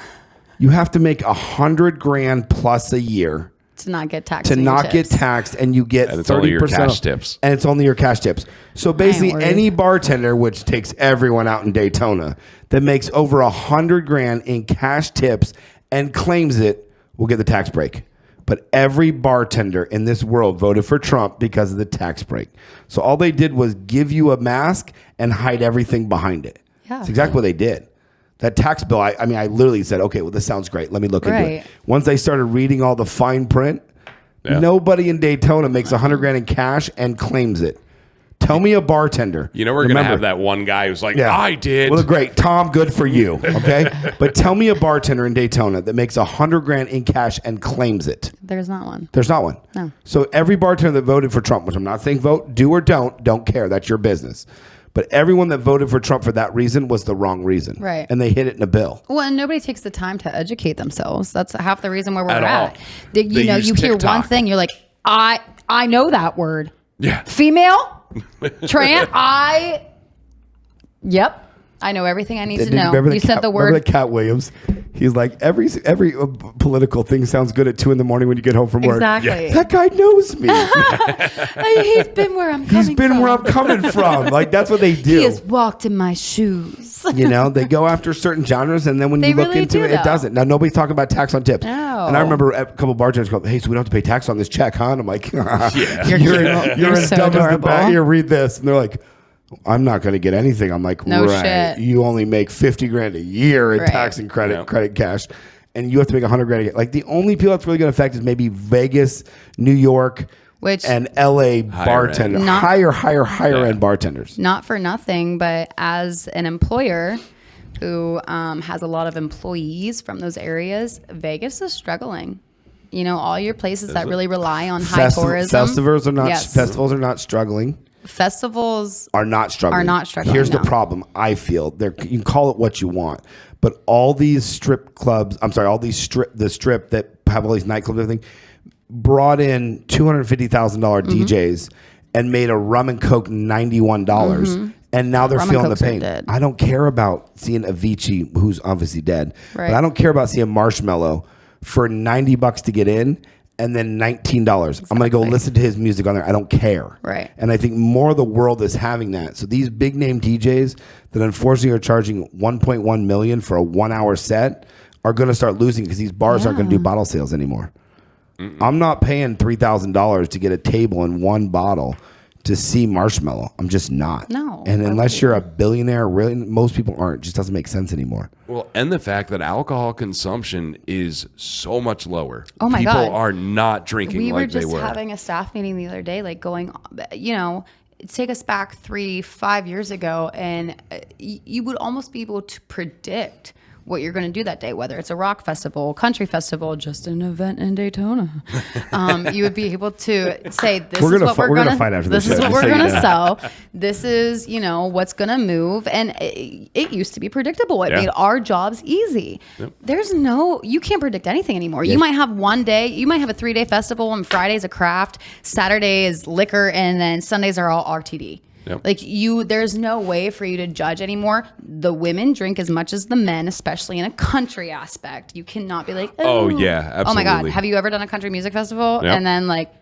You have to make $100,000 plus a year To not get taxed. to on your not get tips. taxed, and you get And it's 30% only your cash off. tips. And it's only your cash tips. So basically, worried. any bartender, which takes everyone out in Daytona, that makes over $100,000 in cash tips and claims it will get the tax break. But every bartender in this world voted for Trump because of the tax break. So all they did was give you a mask and hide everything behind it. Yeah. That's exactly what they did. That tax bill, I mean, I literally said, okay, well, this sounds great. Let me look into Right. it. Once I started reading all the fine print, Yeah. nobody in Daytona makes $100,000 in cash and claims it. Tell me a bartender. we're going to Remember- have that one guy who's like, Yeah. I did. Well, great. Tom, good for you. Okay. But tell me a bartender in Daytona that makes $100,000 in cash and claims it. There's not one. There's not one. No. So every bartender that voted for Trump, which I'm not saying vote, do or don't care. That's your business. But everyone that voted for Trump for that reason was the wrong reason. Right. And they hit it in a bill. Well, and nobody takes the time to educate themselves. That's half the reason where we're At all. at. They use you hear one TikTok. thing, you're like, I know that word. Yeah. Female, Yep. I know everything I need to know. Remember You said the Remember word. the Cat Williams? He's like, every political thing sounds good at 2 a.m. when you get home from work. Exactly. That guy knows me. He's been where I'm coming He's been from. where I'm coming from. Like, that's what they do. He has walked in my shoes. You know, they go after certain genres, and then when They you look really into do, it, it though. doesn't. Now, nobody's talking about tax on tips. No. And I remember a couple bartenders go, hey, so we don't have to pay tax on this check, huh? And I'm like, You're you're You're as so dumb as the adorable. bat. Here, read this. And they're like, I'm not going to get anything. I'm like, No right. shit. You only make $50,000 a year in Right. tax and credit, Yeah. credit cash. And you have to make $100,000. Like, the only people that's really going to affect is maybe Vegas, New York, Which- and LA bartender. Not- Higher end bartenders. Not for nothing, but as an employer who has a lot of employees from those areas, Vegas is struggling. You know, all your places that really rely on high tourism. Festivals are not Yes. festivals are not struggling. Festivals Are not struggling. Here's no. the problem. I feel you can call it what you want, but all these strip clubs. I'm sorry, all these the strip that have all these nightclubs and everything brought in $250,000 Mm-hmm. DJs and made a rum and coke $91. And now they're Rum and feeling the Cokes are pain. dead. I don't care about seeing Avicii, who's obviously dead, Right. but I don't care about seeing Marshmello for $90 to get in and then $19. I'm going to go Exactly. listen to his music on there. I don't care. Right. And I think more of the world is having that. So these big name DJs that unfortunately are charging $1.1 million for a 1 hour set are going to start losing because these bars aren't going to do bottle sales anymore. I'm not paying $3,000 to get a table and one bottle to see Marshmallow. I'm just not. No. And unless you're a billionaire, really, most people aren't. It just doesn't make sense anymore. Well, and the fact that alcohol consumption is so much lower. Oh my People God. are not drinking We were like they just were. having a staff meeting the other day, like going, take us back 3-5 years ago, and you would almost be able to predict what you're going to do that day, whether it's a rock festival, country festival, just an event in Daytona. You would be able to say, this is what we're going to fight after this this is show, what just we're so you going to know. sell. This is, what's going to move. And it used to be predictable. It Yeah. made our jobs easy. Yep. You can't predict anything anymore. You might have one day, you might have a 3-day festival, and Friday's a craft, Saturday is liquor, and then Sundays are all RTD. Yep. Like there's no way for you to judge anymore. The women drink as much as the men, especially in a country aspect. You cannot be like, Oh, yeah, absolutely. Oh my God, have you ever done a country music festival? Yep. And then like,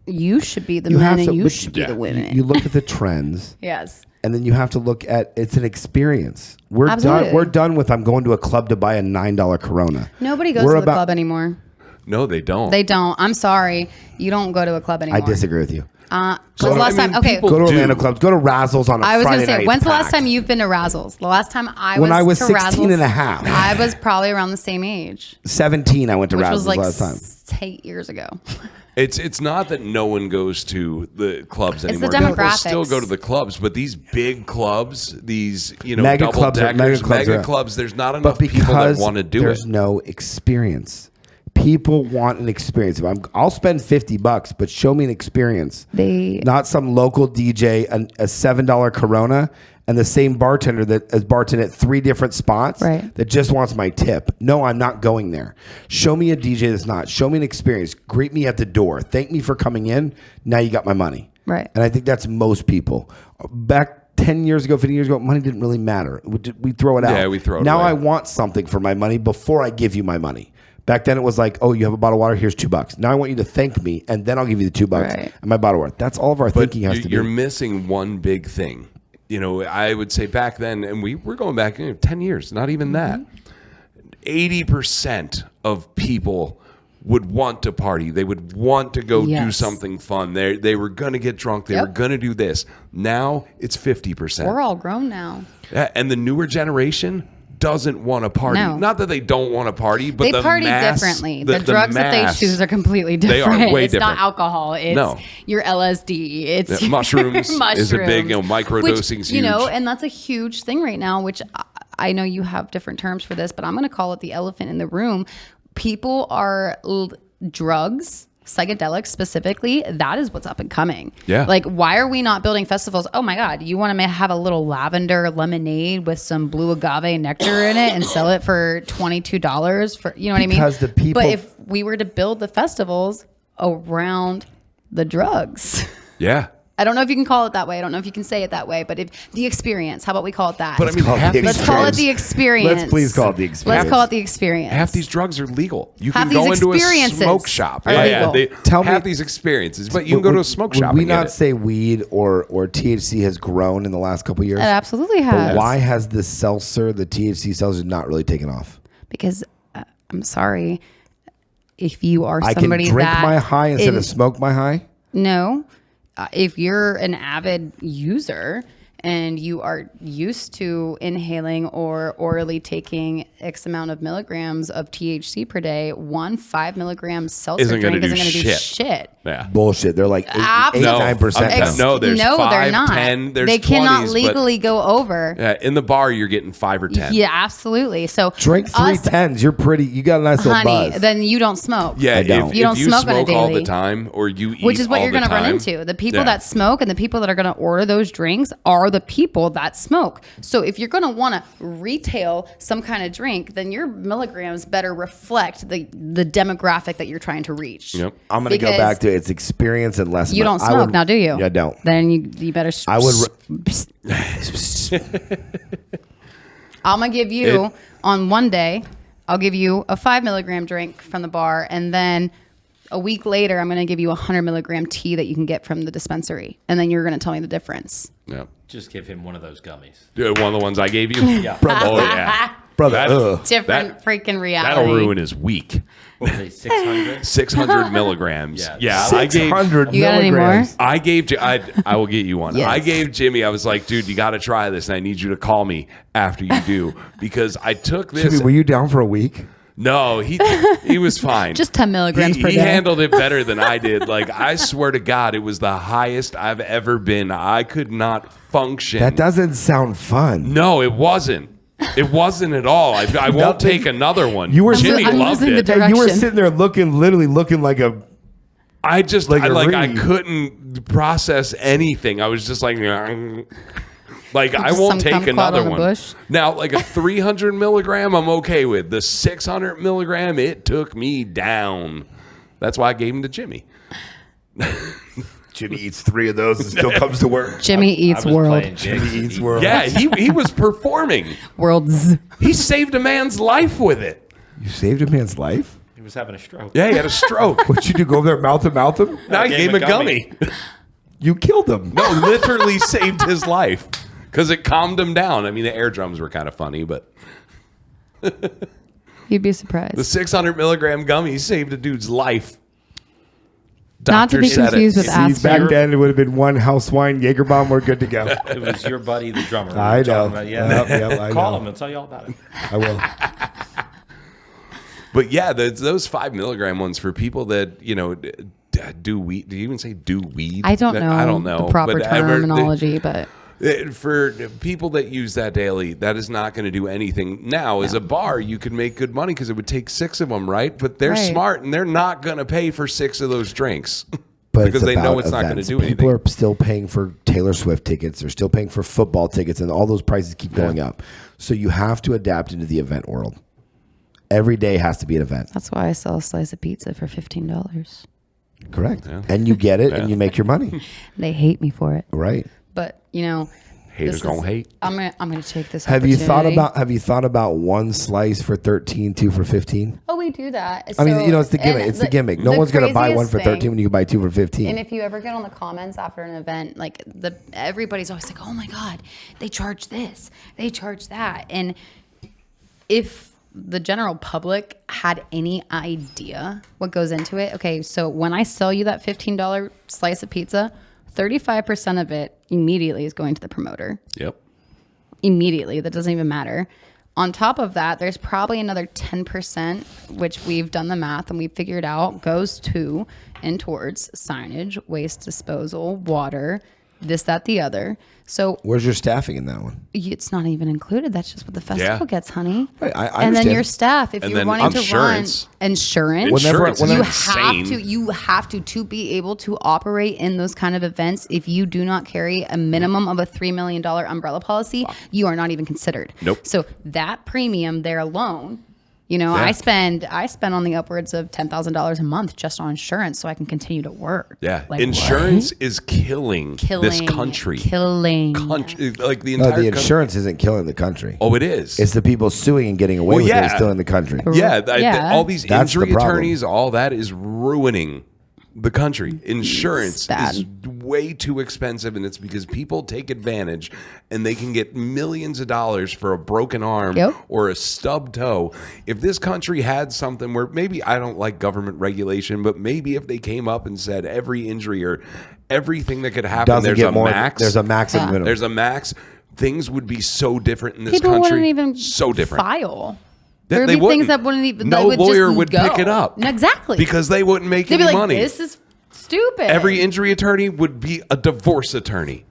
you should be the men and you should be the women. You look at the trends. Yes. And then you have to look at, it's an experience. We're Absolutely. done. We're done with, I'm going to a club to buy a $9 Corona. Nobody goes to the club anymore. No, they don't. They don't. I'm sorry. You don't go to a club anymore. I disagree with you. When's the last time? Okay. people Go to do. Orlando clubs. Go to Razzles on a I was Friday going to say, night. when's It's the last packed. time you've been to Razzles? The last time I was When I was to 16 Razzles, and a half. I was probably around the same age, 17, I went to which Razzles was like last time. 8 years ago. It's not that no one goes to the clubs It's the anymore. People demographics. still go to the clubs, but these big clubs, these Mega double clubs are- deckers, mega clubs are- mega clubs, there's not But enough people that because want to do there's it. no experience. People want an experience. I'll spend $50, but show me an experience. Not some local DJ, a $7 Corona, and the same bartender that has bartended at 3 different spots that just wants my tip. No, I'm not going there. Show me a DJ that's not. Show me an experience. Greet me at the door. Thank me for coming in. Now you got my money. Right. And I think that's most people. Back 10 years ago, 15 years ago, money didn't really matter. We throw it out. Yeah, we throw it now away. I want something for my money before I give you my money. Back then it was like, oh, you have a bottle of water, here's $2. Now I want you to thank me, and then I'll give you the $2 and my bottle of water. That's all of our thinking has to be. You're missing one big thing. I would say back then, and we're going back 10 years, not even that. 80% of people would want to party. They would want to go do something fun. They were going to get drunk. They were going to do this. Now it's 50%. We're all grown now. And the newer generation doesn't want to party. No. Not that they don't want to party, but They the party mass, differently. The drugs that they choose are completely They different. are way it's different. not alcohol. It's your LSD. It's mushrooms is a big, microdosing's which, huge. And that's a huge thing right now, which I know you have different terms for this, but I'm going to call it the elephant in the room. People are drugs, psychedelics specifically, that is what's up and coming. Yeah. Like, why are we not building festivals? Oh my God, you want to have a little lavender lemonade with some blue agave nectar in it and sell it for $22 for, you know what I mean? Because the people- But if we were to build the festivals around the drugs, Yeah. I don't know if you can call it that way. I don't know if you can say it that way, but if the experience, how about we call it that? But I mean, Let's call it the experience. Let's please call it the experience. Let's call it the experience. half these drugs are legal. You Half can go these into a experiences smoke shop. are legal. They Tell me- have these experiences, but you can go to a smoke shop. Would we and get not it. say weed or THC has grown in the last couple of years? It absolutely But has. why has the seltzer, the THC seltzer, not really taken off? Because I'm sorry, if you are I can somebody drink that my high instead of smoke my high? No. If you're an avid user and you are used to inhaling or orally taking X amount of milligrams of THC per day, 5 milligrams seltzer Isn't gonna drink do isn't going to do shit. shit. Yeah. Bullshit. They're like 8, Absolutely. 9% Ex- now. No, there's they're 5, not. 10, there's they cannot 20s, but- legally go over. Yeah, in the bar, you're getting 5 or 10. Yeah, absolutely. So Drink 3 us, 10s. You're pretty. You got a nice little honey, buzz. then you don't smoke. Yeah, I don't. if You don't you smoke on a all the daily. time, or you eat Which is what all you're the going to run time, into. The people yeah. that smoke and the people that are going to order those drinks are the people that smoke. So if you're going to want to retail some kind of drink, then your milligrams better reflect the demographic that you're trying to reach. Yep. I'm going to go Because back to it's experience and less. You don't I smoke would- now, do you? Yeah, I don't. Then you better. I would. I'm gonna give you on one day. I'll give you a 5 milligram drink from the bar, and then a week later, I'm going to give you 100 milligram tea that you can get from the dispensary. And then you're going to tell me the difference. Yeah. Just give him one of those gummies. One of the ones I gave you? Yeah. Brother. Oh, yeah. Brother. Different freaking reality. That'll ruin his week. What was it, 600? 600 milligrams. Yeah. I gave 600 You got any more? milligrams. I gave I will get you one. Yes. I gave Jimmy, I was like, dude, you got to try this, and I need you to call me after you do, because I took this. Jimmy, were you down for a week? No, he was fine. Just 10 milligrams per He day. handled it better than I did. Like, I swear to God, it was the highest I've ever been. I could not function. That doesn't sound fun. No, it wasn't. It wasn't at all. I won't take another one. You were Jimmy I'm loved losing it. the And you were direction. sitting there literally looking like a. I just Like I a I reed. couldn't process anything. I was just like like I Just won't some take kumquat another on a one. bush. Now, like a 300 milligram, I'm okay with. The 600 milligram, it took me down. That's why I gave him to Jimmy. Jimmy eats 3 of those and still comes to work. Jimmy eats I was world. playing jigs. Jimmy eats world. Yeah, he was performing. Worlds. He saved a man's life with it. You saved a man's life? He was having a stroke. Yeah, he had a stroke. What'd you do? Go over there mouth him? Now I gave him a gummy. You killed him. No, literally saved his life because it calmed him down. I mean, the air drums were kind of funny, but You'd be surprised. the 600 milligram gummy saved a dude's life. Not to Doctor be said confused it. with See, aspirin. back then it would have been one house wine Jagerbomb. We're good to go. It was your buddy, the drummer. I We were talking know. about- yeah. Yep, I Call know. him. He'll tell you all about it. I will. But yeah, those 5 milligram ones for people that, do weed. Do you even say do weed? I don't know. I don't know the proper but terminology, but for people that use that daily, that is not going to do anything. Now, as a bar, you could make good money because it would take 6 of them, right? But they're Right. smart and they're not going to pay for 6 of those drinks But because they know it's not going to do anything. People are still paying for Taylor Swift tickets. They're still paying for football tickets, and all those prices keep going up. So you have to adapt into the event world. Every day has to be an event. that's why I sell a slice of pizza for $15. Correct. And you get it, and you make your money. They hate me for it, Right. but Haters this gonna is- hate. I'm gonna take this. Have you thought opportunity. about one slice for 13, 2 for 15? Oh, we do that. I mean, So- it's the gimmick. and It's the gimmick. No the one's going to buy one craziest for 13 thing- when you can buy 2 for 15. And if you ever get on the comments after an event, like everybody's always like, "Oh my God, they charge this, they charge that," and if the general public had any idea what goes into it, okay, so when I sell you that $15 slice of pizza, 35% of it immediately is going to the promoter. Yep. Immediately, that doesn't even matter. On top of that, there's probably another 10%, which we've done the math and we figured out goes to and towards signage, waste disposal, water, this, that, the other. So Where's your staffing in that one? it's not even included. That's just what the festival Yeah. gets, honey. Right, I and then understand. your staff, if And you're then wanting insurance. to run insurance, Insurance is you insane. have to be able to operate in those kind of events. If you do not carry a minimum of a $3 million umbrella policy, you are not even considered. Nope. So that premium there alone, I spend on the upwards of $10,000 a month just on insurance so I can continue to work. Yeah. Like, Insurance is killing this country. Killing. Like the No, entire the insurance isn't killing the country. Oh, it is. It's the people suing and getting away Well, with it yeah. is still in the country. Yeah, Yeah. all these That's the injury problem. attorneys, all that is ruining the country. Insurance bad. is way too expensive, and it's because people take advantage and they can get millions of dollars for a broken arm Yep. or a stubbed toe. If this country had something where maybe I don't like government regulation, but maybe if they came up and said every injury or everything that could happen, Doesn't there's get a more. max. There's a max and minimum. There's a max. Things would be so different in this People country. wouldn't even so different. file. That There would they be wouldn't. things that wouldn't even. No that would lawyer just would go. pick it up. Exactly. Because they wouldn't make they'd be any like, money. "This is stupid." Every injury attorney would be a divorce attorney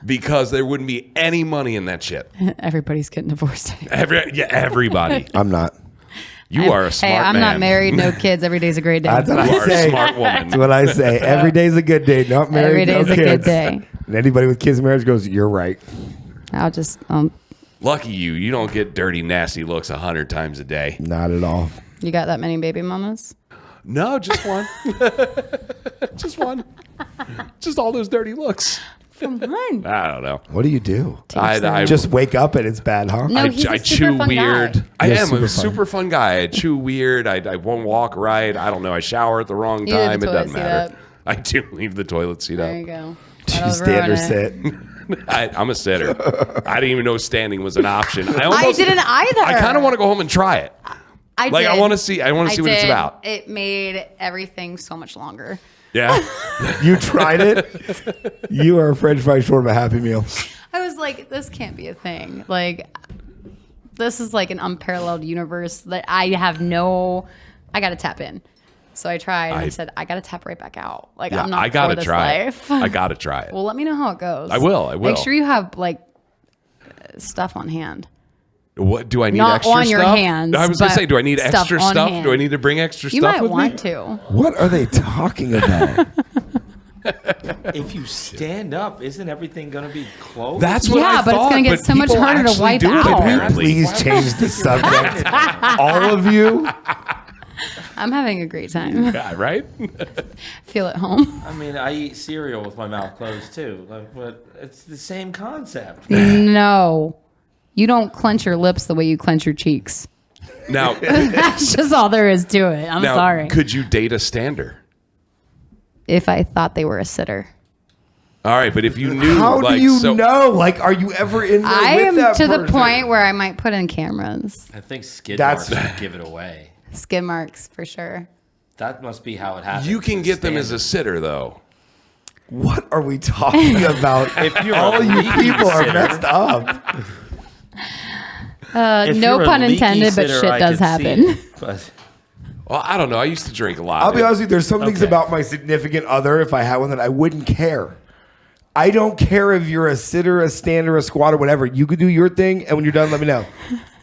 because there wouldn't be any money in that shit. Everybody's getting divorced. Everybody. I'm not. You are a smart Hey, I'm man. not married, no kids. Every day's a great day. That's what You I are a say. smart woman. That's what I say. Every day's a good day. Not married, Every no day's a kids. good day. And anybody with kids in marriage goes, "You're right." I'll just Lucky you. You don't get dirty, nasty looks 100 times a day. Not at all. you got that many baby mamas? No, just one. Just one. Just all those dirty looks. Come on. I don't know. What do you do? I Just wake up and it's bad, huh? No, he's I a super chew fun weird. guy. I You're am super a fun. super fun guy. I chew weird. I won't walk right. I don't know. I shower at the wrong You leave time. the It toilet doesn't seat matter. up. I do leave the toilet seat There up. you go. Do you That'll stand or ruin it. sit? I'm a sitter. I didn't even know standing was an option. I didn't either. I kind of want to go home and try it. I Like did. I want to see. I want to see what it's did. about. It made everything so much longer. Yeah. You tried it? You are a French fry short of a Happy Meal. I was like, this can't be a thing. Like, this is like an unparalleled universe that I have no. I got to tap in. So I tried. And I said, I got to tap right back out. Like, Yeah, I'm not I gotta for this try life. it. I gotta try it. Well, let me know how it goes. I will. I will. Make sure you have like stuff on hand. What do I need? Not extra on stuff? your hands, I was gonna but say, do I need stuff extra on stuff? hand. Do I need to bring extra You stuff might with want me? to. What are they talking about? If you stand up, isn't everything going to be closed? That's what Yeah, I but it's thought. gonna get so much people harder to actually wipe do it, out. Can we apparently. please change the subject? All of you? I'm having a great time. Yeah, right? Feel at home. I mean, I eat cereal with my mouth closed too. Like, but it's the same concept. No. You don't clench your lips the way you clench your cheeks. Now, That's just all there is to it. I'm now, sorry. could you date a stander? If I thought they were a sitter. All right, but if you knew, How like, do you so, know? Like, are you ever in there I with am that to the person? point where I might put in cameras. I think skid That's- marks would give it away. Skid marks for sure. That must be how it happens. you can get them as a standard. sitter, though. What are we talking about? If you're All a you leaky people are sitter- messed up. If No you're a pun leaky intended, but sitter, shit I does could see happen. it, but Well, I don't know. I used to drink a lot. I'll be honest with you. There's some things Okay. about my significant other, if I had one, that I wouldn't care. I don't care if you're a sitter, a stander, a squatter, whatever. You could do your thing, and when you're done, let me know.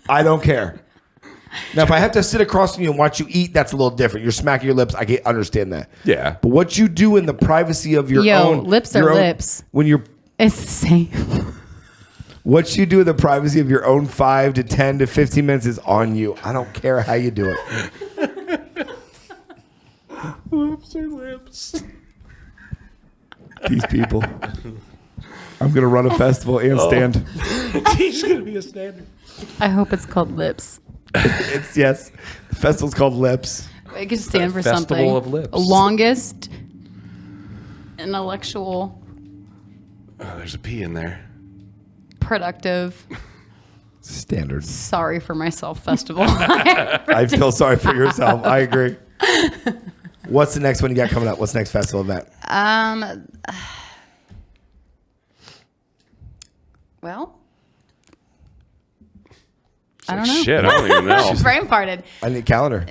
I don't care. Now, if I have to sit across from you and watch you eat, that's a little different. You're smacking your lips. I can understand that. Yeah. But what you do in the privacy of your Yo, own lips are your own- lips. When you're It's the same. what you do in the privacy of your own 5 to 10 to 15 minutes is on you. I don't care how you do it. Lips are lips. These people. I'm gonna run a festival and stand. He's going to be a stander. I hope it's called lips. It's yes. The festival's called Lips. It could stand for Festival something. of Lips. Longest intellectual, Oh, there's a P in there. productive, Standard. sorry for myself festival. I feel sorry for yourself. I agree. What's the next one you got coming up? What's the next festival event? Well, I don't know. Shit, I don't even know. Brain farted. I need a calendar.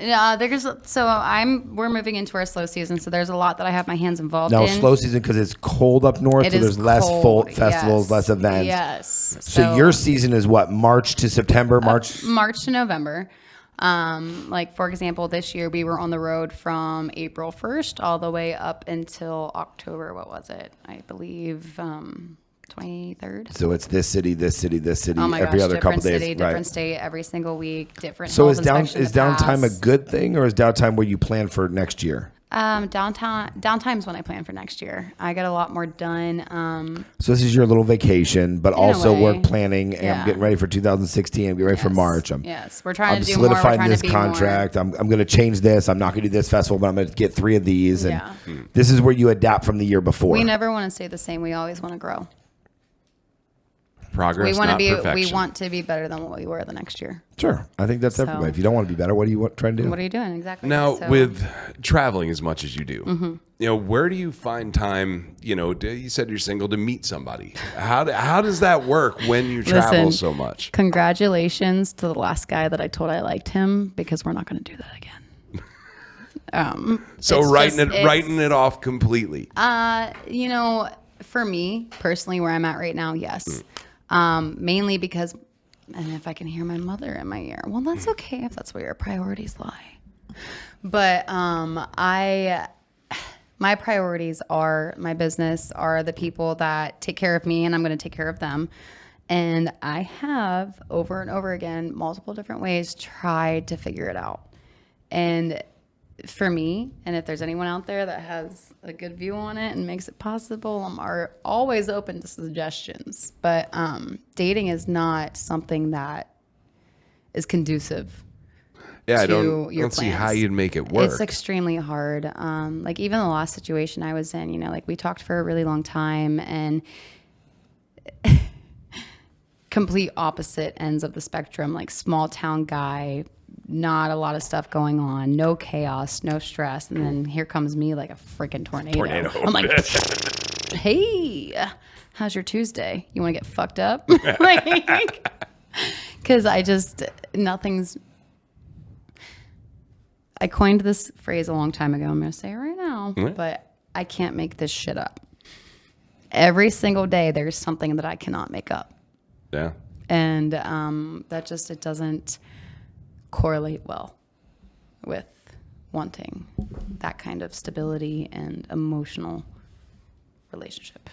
We're moving into our slow season, so there's a lot that I have my hands involved No, in. slow season because it's cold up north, It so is there's less full cold, festivals, yes. less events. Yes. So your season is what? March to September? March? March to November. Like for example, this year we were on the road from April 1st all the way up until October. What was it? I believe 23rd. So it's this city, this city, this city, Oh my every gosh, other different couple city, days. different Right. state, every single week, different. So health is inspection to downtime a pass. good thing, or is downtime where you plan for next year? Downtime's when I plan for next year. I get a lot more done. So this is your little vacation, but a also way. work planning, and I'm Yeah. getting ready for 2016. I'm getting ready for Yes. March. Yes, we're trying I'm to do more. We're solidifying trying this to be contract. I'm going to change this. I'm not going to do this festival, but I'm going to get 3 of these. And Yeah. this is where you adapt from the year before. We never want to stay the same. We always want to grow. Progress, We want to not be. perfection. We want to be better than what we were the next year. Sure. I think that's everybody. If you don't want to be better, what are you trying to do? What are you doing exactly? Now, So- with traveling as much as you do, Mm-hmm. you know, where do you find time? You know, you said you're single, to meet somebody. How does that work when you travel Listen, so much? Congratulations to the last guy that I told I liked him, because we're not going to do that again. So it's writing it off completely. You know, for me personally, where I'm at right now, yes. Mainly because, and if I can hear my mother in my ear, well, that's okay if that's where your priorities lie. But my priorities are my business, are the people that take care of me, and I'm going to take care of them. And I have over and over again, multiple different ways, tried to figure it out. And for me, and if there's anyone out there that has a good view on it and makes it possible, I'm always open to suggestions. But dating is not something that is conducive. Yeah, I to your don't see how plans. you'd make it work. It's extremely hard. Like even the last situation I was in, like we talked for a really long time, and complete opposite ends of the spectrum, like small town guy, not a lot of stuff going on, no chaos, no stress. And then here comes me like a freaking tornado. I'm like, hey, how's your Tuesday? You want to get fucked up? Like, because I coined this phrase a long time ago. I'm going to say it right now, but I can't make this shit up. Every single day, there's something that I cannot make up. Yeah. And it doesn't correlate well with wanting that kind of stability and emotional relationship.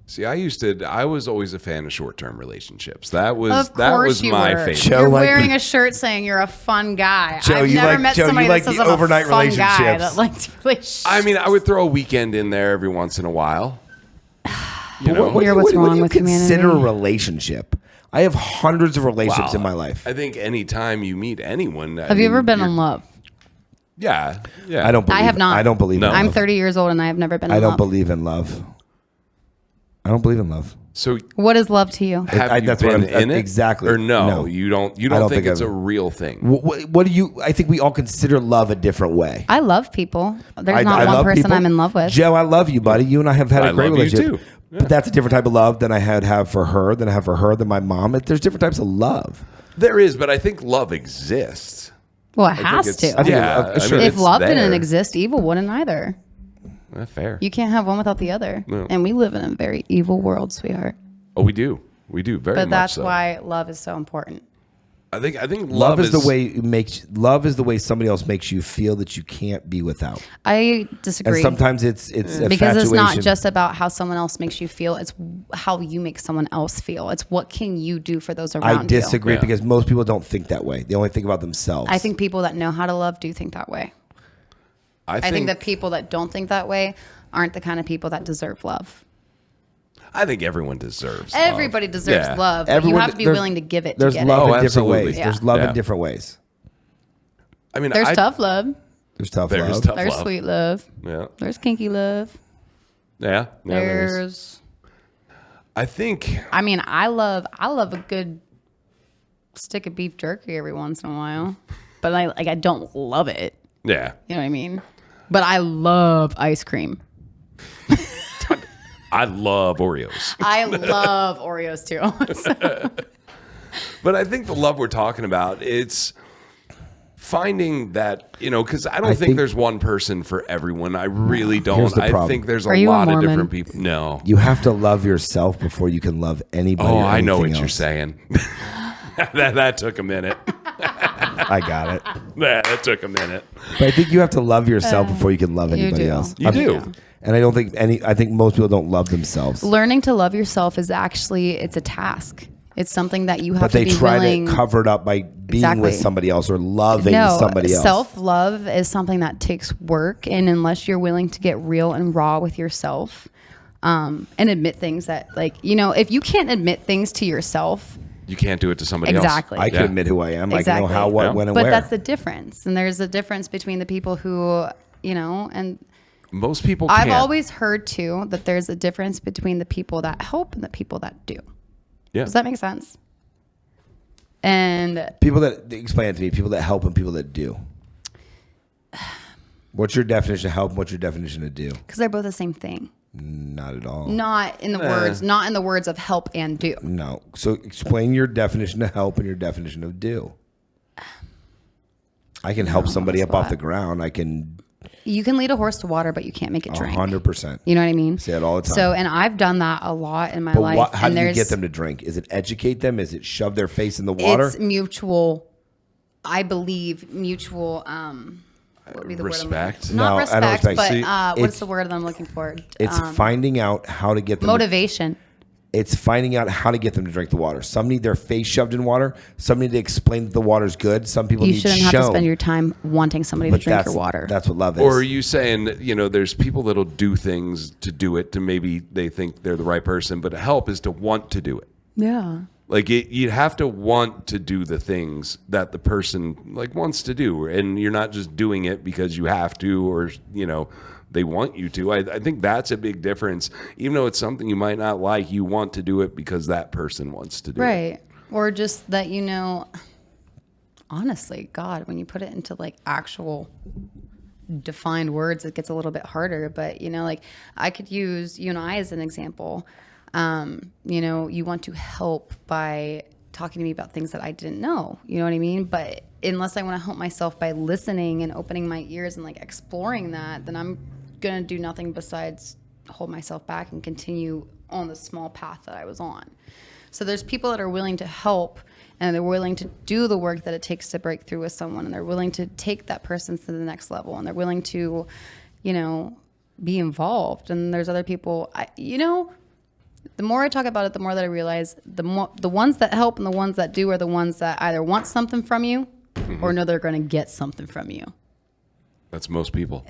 See, I was always a fan of short-term relationships. That was you my were. favorite. Joe, You're like wearing the- a shirt saying you're a fun guy. Joe, I've you never like- met Joe, you somebody like that says the I'm overnight a fun guy relationships. that likes relationships. I mean, I would throw a weekend in there every once in a while. You know? Hear what's wrong with consider humanity. a relationship? I have hundreds of relationships Wow. in my life. I think anytime you meet anyone, Have you ever been in love? Yeah. I don't. Believe, I have not. I don't believe. No. in I'm love. 30 years old and I have never been in I don't love. believe in love. I don't believe in love. So What is love to you? have you that's what been I'm- in it? exactly. Or no, No. you don't. You I don't don't think think it's I've- a real thing. What do you? I think we all consider love a different way. I love people. There's I not one love person people. I'm in love with. Joe, I love you, buddy. You and I have had I a great love you relationship. too. But that's a different type of love than I have for her, than I have for her, than my mom. There's different types of love. There is, but I think love exists. Well, it I think has it's- to. think Yeah, sure. I mean, If it's love didn't there. exist, evil wouldn't either. Fair. You can't have one without the other. No. And we live in a very evil world, sweetheart. Oh, we do. We do very much. But that's so. why love is so important. I think Love is the way it makes. Love is the way somebody else makes you feel that you can't be without. I disagree. And sometimes it's because it's not infatuation. just about how someone else makes you feel. It's how you make someone else feel. It's what can you do for those around I disagree Yeah. because most people don't think that way. They only think about themselves. you. I think people that know how to love do think that way. I think that people that don't think that way aren't the kind of people that deserve love. I think everyone deserves. Everybody love. deserves Yeah. love. But you Everyone- have to be there's- willing to give it. There's to get love it. in different absolutely. ways. Yeah. There's love Yeah. in different ways. I mean, There's tough love. There's tough There's love. tough There's love. sweet love. Yeah. There's kinky love. Yeah. there is. There's. I think. I mean, I love a good stick of beef jerky every once in a while, but I don't love it. Yeah. You know what I mean? But I love ice cream. I love Oreos. I love Oreos too. But I think the love we're talking about, it's finding that, because I don't think think- there's one person for everyone. I really Here's don't. the I problem. think there's Are a you a lot of Mormon? different people. No. You have to love yourself before you can love anybody. Oh, or I know what anything you're else. saying. that took a minute. I got it. That took a minute. But I think you have to love yourself before you can love you anybody do. else. You do. And I don't think I think most people don't love themselves. Learning to love yourself is actually it's a task. It's something that you have But to they be try willing. to cover it up by being Exactly. with somebody else or loving No, somebody else. self-love is something that takes work, and unless you're willing to get real and raw with yourself, and admit things that, if you can't admit things to yourself, You can't do it to somebody else. Exactly. I can Yeah. admit who I am. Exactly. I can know how, what, Yeah. when, and but where. that's the difference. And there's a difference between the people who, and Most people can't. I've always heard too that there's a difference between the people that help and the people that do. Yeah. Does that make sense? And People that explain it to me. People that help and people that do. What's your definition of help? And what's your definition of do? because they're both the same thing. Not at all. Not in the words of help and do. No. So explain your definition of help and your definition of do. I can help somebody up off the ground. I can You can lead a horse to water, but you can't make it drink. 100%. You know what I mean? Say it all the time. So, and I've done that a lot in my But life. how and do you there's- get them to drink? Is it educate them? Is it shove their face in the water? It's mutual. I believe mutual. What would be the Respect? word? Not No, I don't respect, respect. but See, what's it's- the word that I'm looking for? It's finding out how to get them. Motivation. It's finding out how to get them to drink the water. Some need their face shoved in water. Some need to explain that the water's good. Some people You need shouldn't have to spend your time wanting somebody to drink your water. That's what love is. Or are you saying, there's people that'll do things to do it, to maybe they think they're the right person, but help is to want to do it. Yeah. Like you have to want to do the things that the person wants to do, and you're not just doing it because you have to, or they want you to. I think that's a big difference. Even though it's something you might not like, you want to do it because that person wants to do it. Right. Or just that, honestly, God, when you put it into actual defined words, it gets a little bit harder. But, I could use you and I as an example. You want to help by talking to me about things that I didn't know. You know what I mean? But unless I want to help myself by listening and opening my ears and exploring that, then I'm going to do nothing besides hold myself back and continue on the small path that I was on. So there's people that are willing to help, and they're willing to do the work that it takes to break through with someone, and they're willing to take that person to the next level, and they're willing to, be involved. And there's other people, the more I talk about it, the more that I realize the ones that help and the ones that do are the ones that either want something from you or know they're going to get something from you. That's most people.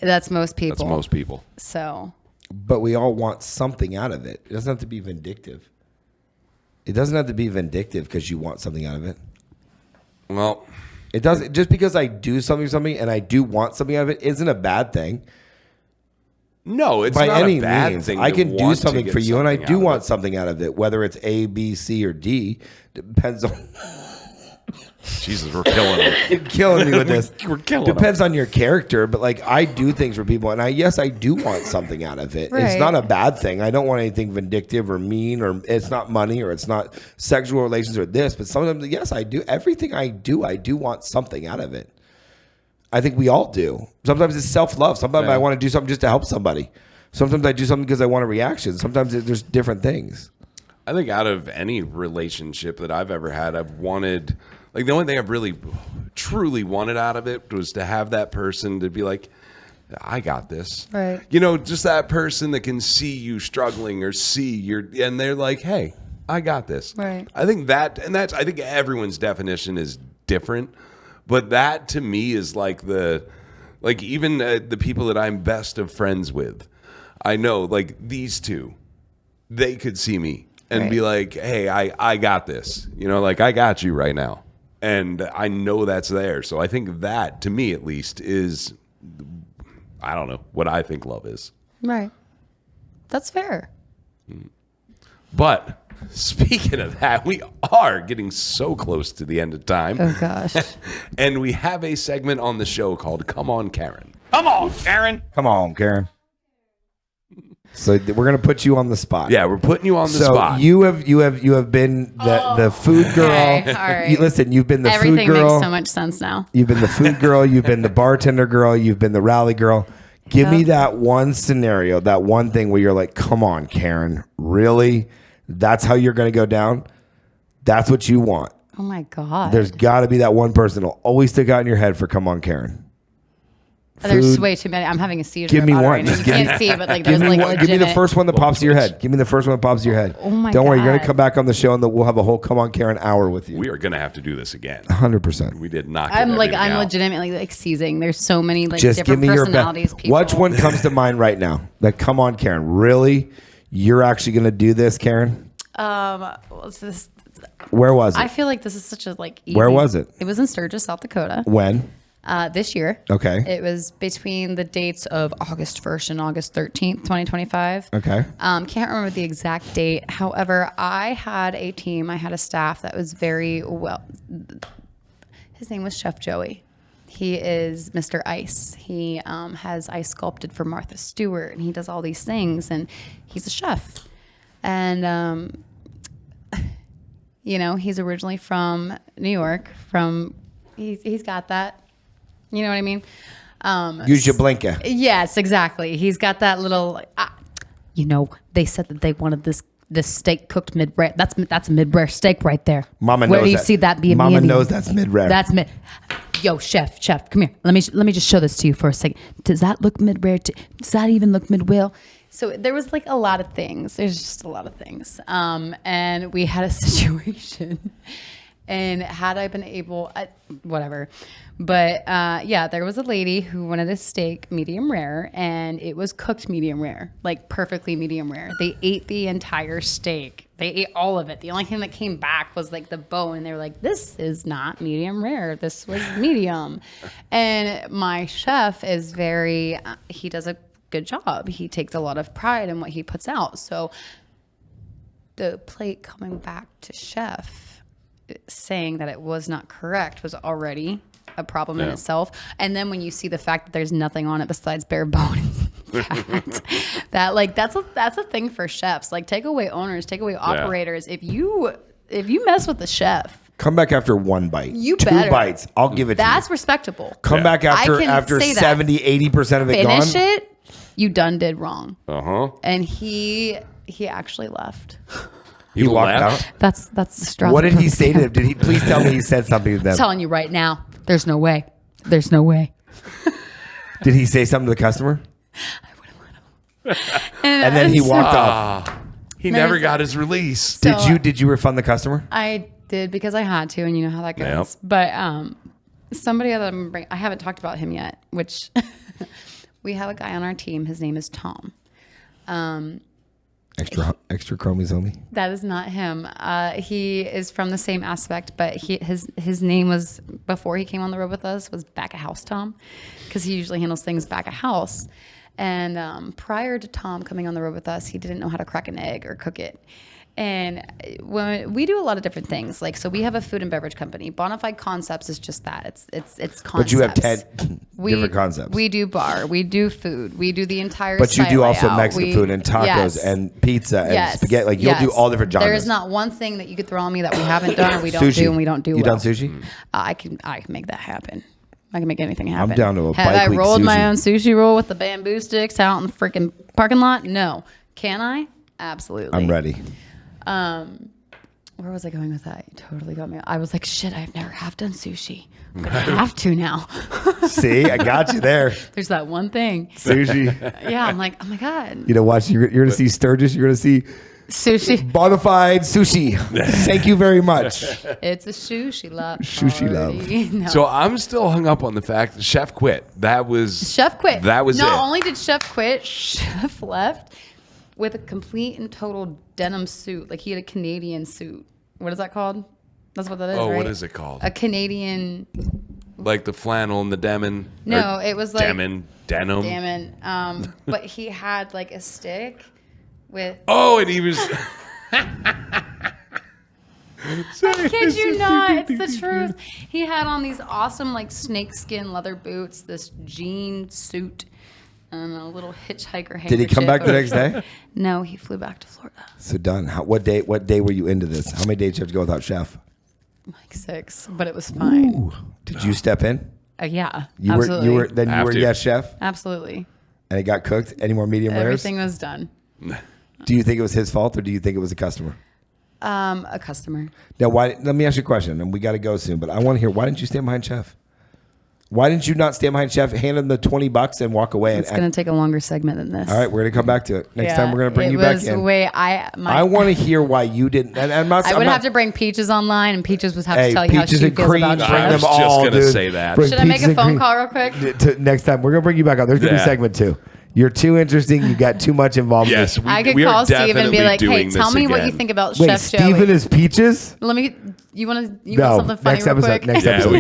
So. But we all want something out of it. It doesn't have to be vindictive. It doesn't have to be vindictive because you want something out of it. Well, it doesn't. Just because I do something and I do want something out of it isn't a bad thing. No, it's by not any a bad means. thing. I can do something for you, and I do want it. something out of it. Whether it's A, B, C, or D, depends on. Jesus, we're killing him. You're killing me with this. We're killing Depends on your character, but I do things for people, and I do want something out of it. Right. It's not a bad thing. I don't want anything vindictive or mean, or it's not money, or it's not sexual relations or this. But sometimes, yes, I do. Everything I do want something out of it. I think we all do. Sometimes it's self-love. Sometimes I want to do something just to help somebody. Sometimes I do something because I want a reaction. Sometimes there's different things. I think out of any relationship that I've ever had, I've wanted, the only thing I've really truly wanted out of it was to have that person to be like, I got this. Right. Just that person that can see you struggling or and they're like, hey, I got this. Right. I think I think everyone's definition is different. But that to me is even the people that I'm best of friends with, I know these two, they could see me and be like, hey, I got this, I got you right now. And I know that's there. So I think that to me at least is, I don't know what I think love is. Right. That's fair. But speaking of that, we are getting so close to the end of time. Oh, gosh. And we have a segment on the show called Come On, Karen. Come on, Karen. Come on, Karen. So we're gonna put you on the spot. Yeah, we're putting you on the spot. So you have been the food girl. Okay, all right. Listen, you've been the Everything food girl. makes so much sense now. You've been the food girl. You've been the bartender girl. You've been the rally girl. Give me that one scenario, that one thing where you're like, come on, Karen, really? That's how you're going to go down? That's what you want. Oh, my God. There's got to be that one person that'll always stick out in your head for come on, Karen. There's Food. way too many. I'm having a seizure. Give me about it one. right now. You can't see, but there's Give me legitimate. the first one that pops to your head. Give me the first one that pops to your head. Oh my Don't worry, you're going to God. come back on the show and we'll have a whole come on, Karen hour with you. We are going to have to do this again. 100%. We did not. Get I'm everything out. legitimately seizing. There's so many Just give different me your personalities. best. People. Which one comes to mind right now? Like, come on, Karen. Really? You're actually going to do this, Karen? What's this? Where was it? I feel like this is such a easy. Where was it? It was in Sturgis, South Dakota. When? This year. Okay. It was between the dates of August 1st and August 13th, 2025. Okay. Can't remember the exact date. However, I had a team, I had a staff that was very well. His name was Chef Joey. He is Mr. Ice. He has ice sculpted for Martha Stewart, and he does all these things, and he's a chef. And, he's originally from New York. He's got that. You know what I mean? Use your blinker. Yes, exactly. He's got that little, they said that they wanted this this steak cooked mid-rare. That's a mid-rare steak right there. Mama Where knows do you that. see that being Mama medium? knows that's mid-rare. That's mid. Yo, chef, come here. Let me just show this to you for a second. Does that look mid-rare? Does that even look mid-well? So there was like a lot of things. There's just a lot of things. And we had a situation. And had I been able, whatever. But yeah, there was a lady who wanted a steak medium rare, and it was cooked medium rare, like perfectly medium rare. They ate the entire steak. They ate all of it. The only thing that came back was like the bone, and they were like, "This is not medium rare. This was medium." And my chef is he does a good job. He takes a lot of pride in what he puts out. So the plate coming back to chef saying that it was not correct was already a problem in itself. And then when you see the fact that there's nothing on it besides bare bones, that's a thing for chefs. Like, take away owners, take away operators. If you mess with the chef, come back after one bite. You Two better. bites. I'll give it to you. That's respectable. Come back after I can say that. 70, 80% of it gone. Finish it. You done did wrong. And he actually left. He walked out. That's the straw. What did he say to them? Did he please tell me he said something to them? I'm telling you right now. There's no way. There's no way. Did he say something to the customer? I wouldn't let him. And then he walked off. He never got his release. So, Did you refund the customer? I did because I had to, and you know how that goes. Yep. But somebody that I haven't talked about him yet, which we have a guy on our team. His name is Tom. Extra chromosome. That is not him. He is from the same aspect, but his name was, before he came on the road with us, was Back of House Tom, because he usually handles things back of house. And prior to Tom coming on the road with us, he didn't know how to crack an egg or cook it. And when we do a lot of different things, like, so we have a food and beverage company. Bona Fide Concepts is just that. It's concepts. But you have 10 different concepts. We do bar, we do food, we do the entire. But you site do also layout. Mexican food and tacos and pizza and spaghetti. Like, you'll do all different genres. There is not one thing that you could throw on me that we haven't done or we don't Sushi. do and we don't do. You well. done sushi? I can make that happen. I can make anything happen. I'm down to a Have bike I week rolled my sushi. own sushi roll with the bamboo sticks out in the freaking parking lot? No. Can I? Absolutely. I'm ready. Where was I going with that? You totally got me. I was like, shit, I've never done sushi. I'm going to have to now. See, I got you there. There's that one thing. Sushi. Yeah, I'm like, oh my God. You know, watch. You're going to see Sturgis. You're going to see Sushi. Bona Fide sushi. Thank you very much. It's a sushi love. Sushi party. love. No. So I'm still hung up on the fact that Chef quit. Chef quit. That was Not it. only did Chef quit, Chef left with a complete and total denim suit. Like, he had a Canadian suit. What is that called? That's what that is, right? What is it called? A Canadian. Like the flannel and the denim. No, it was like denim. But he had like a stick with. Oh, and he was. I kid you not. It's the truth. He had on these awesome like snakeskin leather boots, this jean suit, and a little hitchhiker handkerchief. Did he come back the next day? No, he flew back to Florida. So done. What day were you into this? How many days did you have to go without chef? Like 6, but it was fine. Ooh. Did you step in? Yeah, You absolutely. were Have to. yes chef, Absolutely. and it got cooked. Any more medium rares? Everything was done. Do you think it was his fault, or do you think it was a customer? A customer. Now, let me ask you a question, and we got to go soon. But I want to hear, why didn't you stand behind chef? Why didn't you not stand behind chef, hand him the $20 and walk away? It's going to take a longer segment than this. All right, we're going to come back to it next time. We're going to bring you back in. I want to hear why you didn't. And I'm not. I would have to bring Peaches online, and Peaches would have to tell you how she Peaches and feels cream, about bring I chef. was them just all, gonna dude. say that. Bring Should I make Peaches a and phone cream. call real quick? Next time, we're going to bring you back on. There's going to be Yeah. segment 2. You're too interesting. You got too much involved. Yes, I could we are call Steve and be definitely like, "Hey, doing tell this me what you again. think about Wait, Chef Steven Joey." is Peaches? Let me. You want No, something funny next real episode, quick? next Yeah, episode.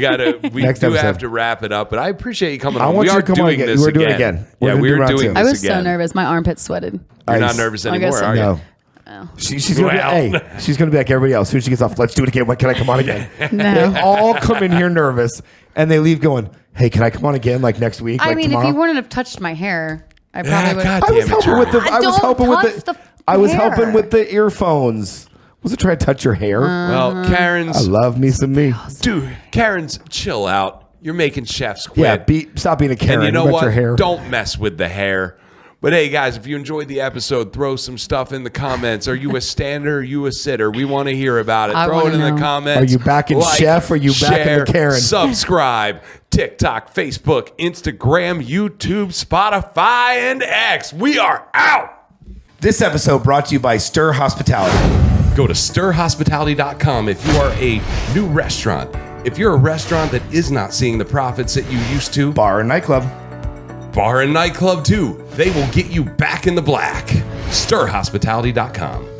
we Next do episode. have to wrap it up, but I appreciate you coming I on. want We you are to come on doing again. this We're doing it again. again. We're Yeah, gonna do we're round doing 2. this I was again. so nervous. My armpit sweated. You're not Ice. nervous I guess anymore, so. are you? No. She's gonna be, hey, she's gonna be like everybody else. As soon as she gets off, let's do it again. When can I come on again? No. They all come in here nervous, and they leave going, "Hey, can I come on again? Like next week? I like mean, tomorrow?" if you wouldn't have touched my hair, I probably would. God I was damn it, helping with the. I I was don't helping touch with the I was hair. helping with the earphones. Was it trying to touch your hair? Well, Karen's. I love me some me. Dude, Karen's, chill out. You're making chefs quit. Yeah, stop being a Karen. and you know about what? Your hair. Don't mess with the hair. But hey, guys, if you enjoyed the episode, throw some stuff in the comments. Are you a stander? Are you a sitter? We want to hear about it. Throw it in the comments. Are you backing Chef or are you backing the Karen? Subscribe. TikTok, Facebook, Instagram, YouTube, Spotify, and X. We are out. This episode brought to you by Stir Hospitality. Go to stirhospitality.com if you are a new restaurant. If you're a restaurant that is not seeing the profits that you used to. Bar and nightclub. Bar and nightclub too. They will get you back in the black. Stirhospitality.com.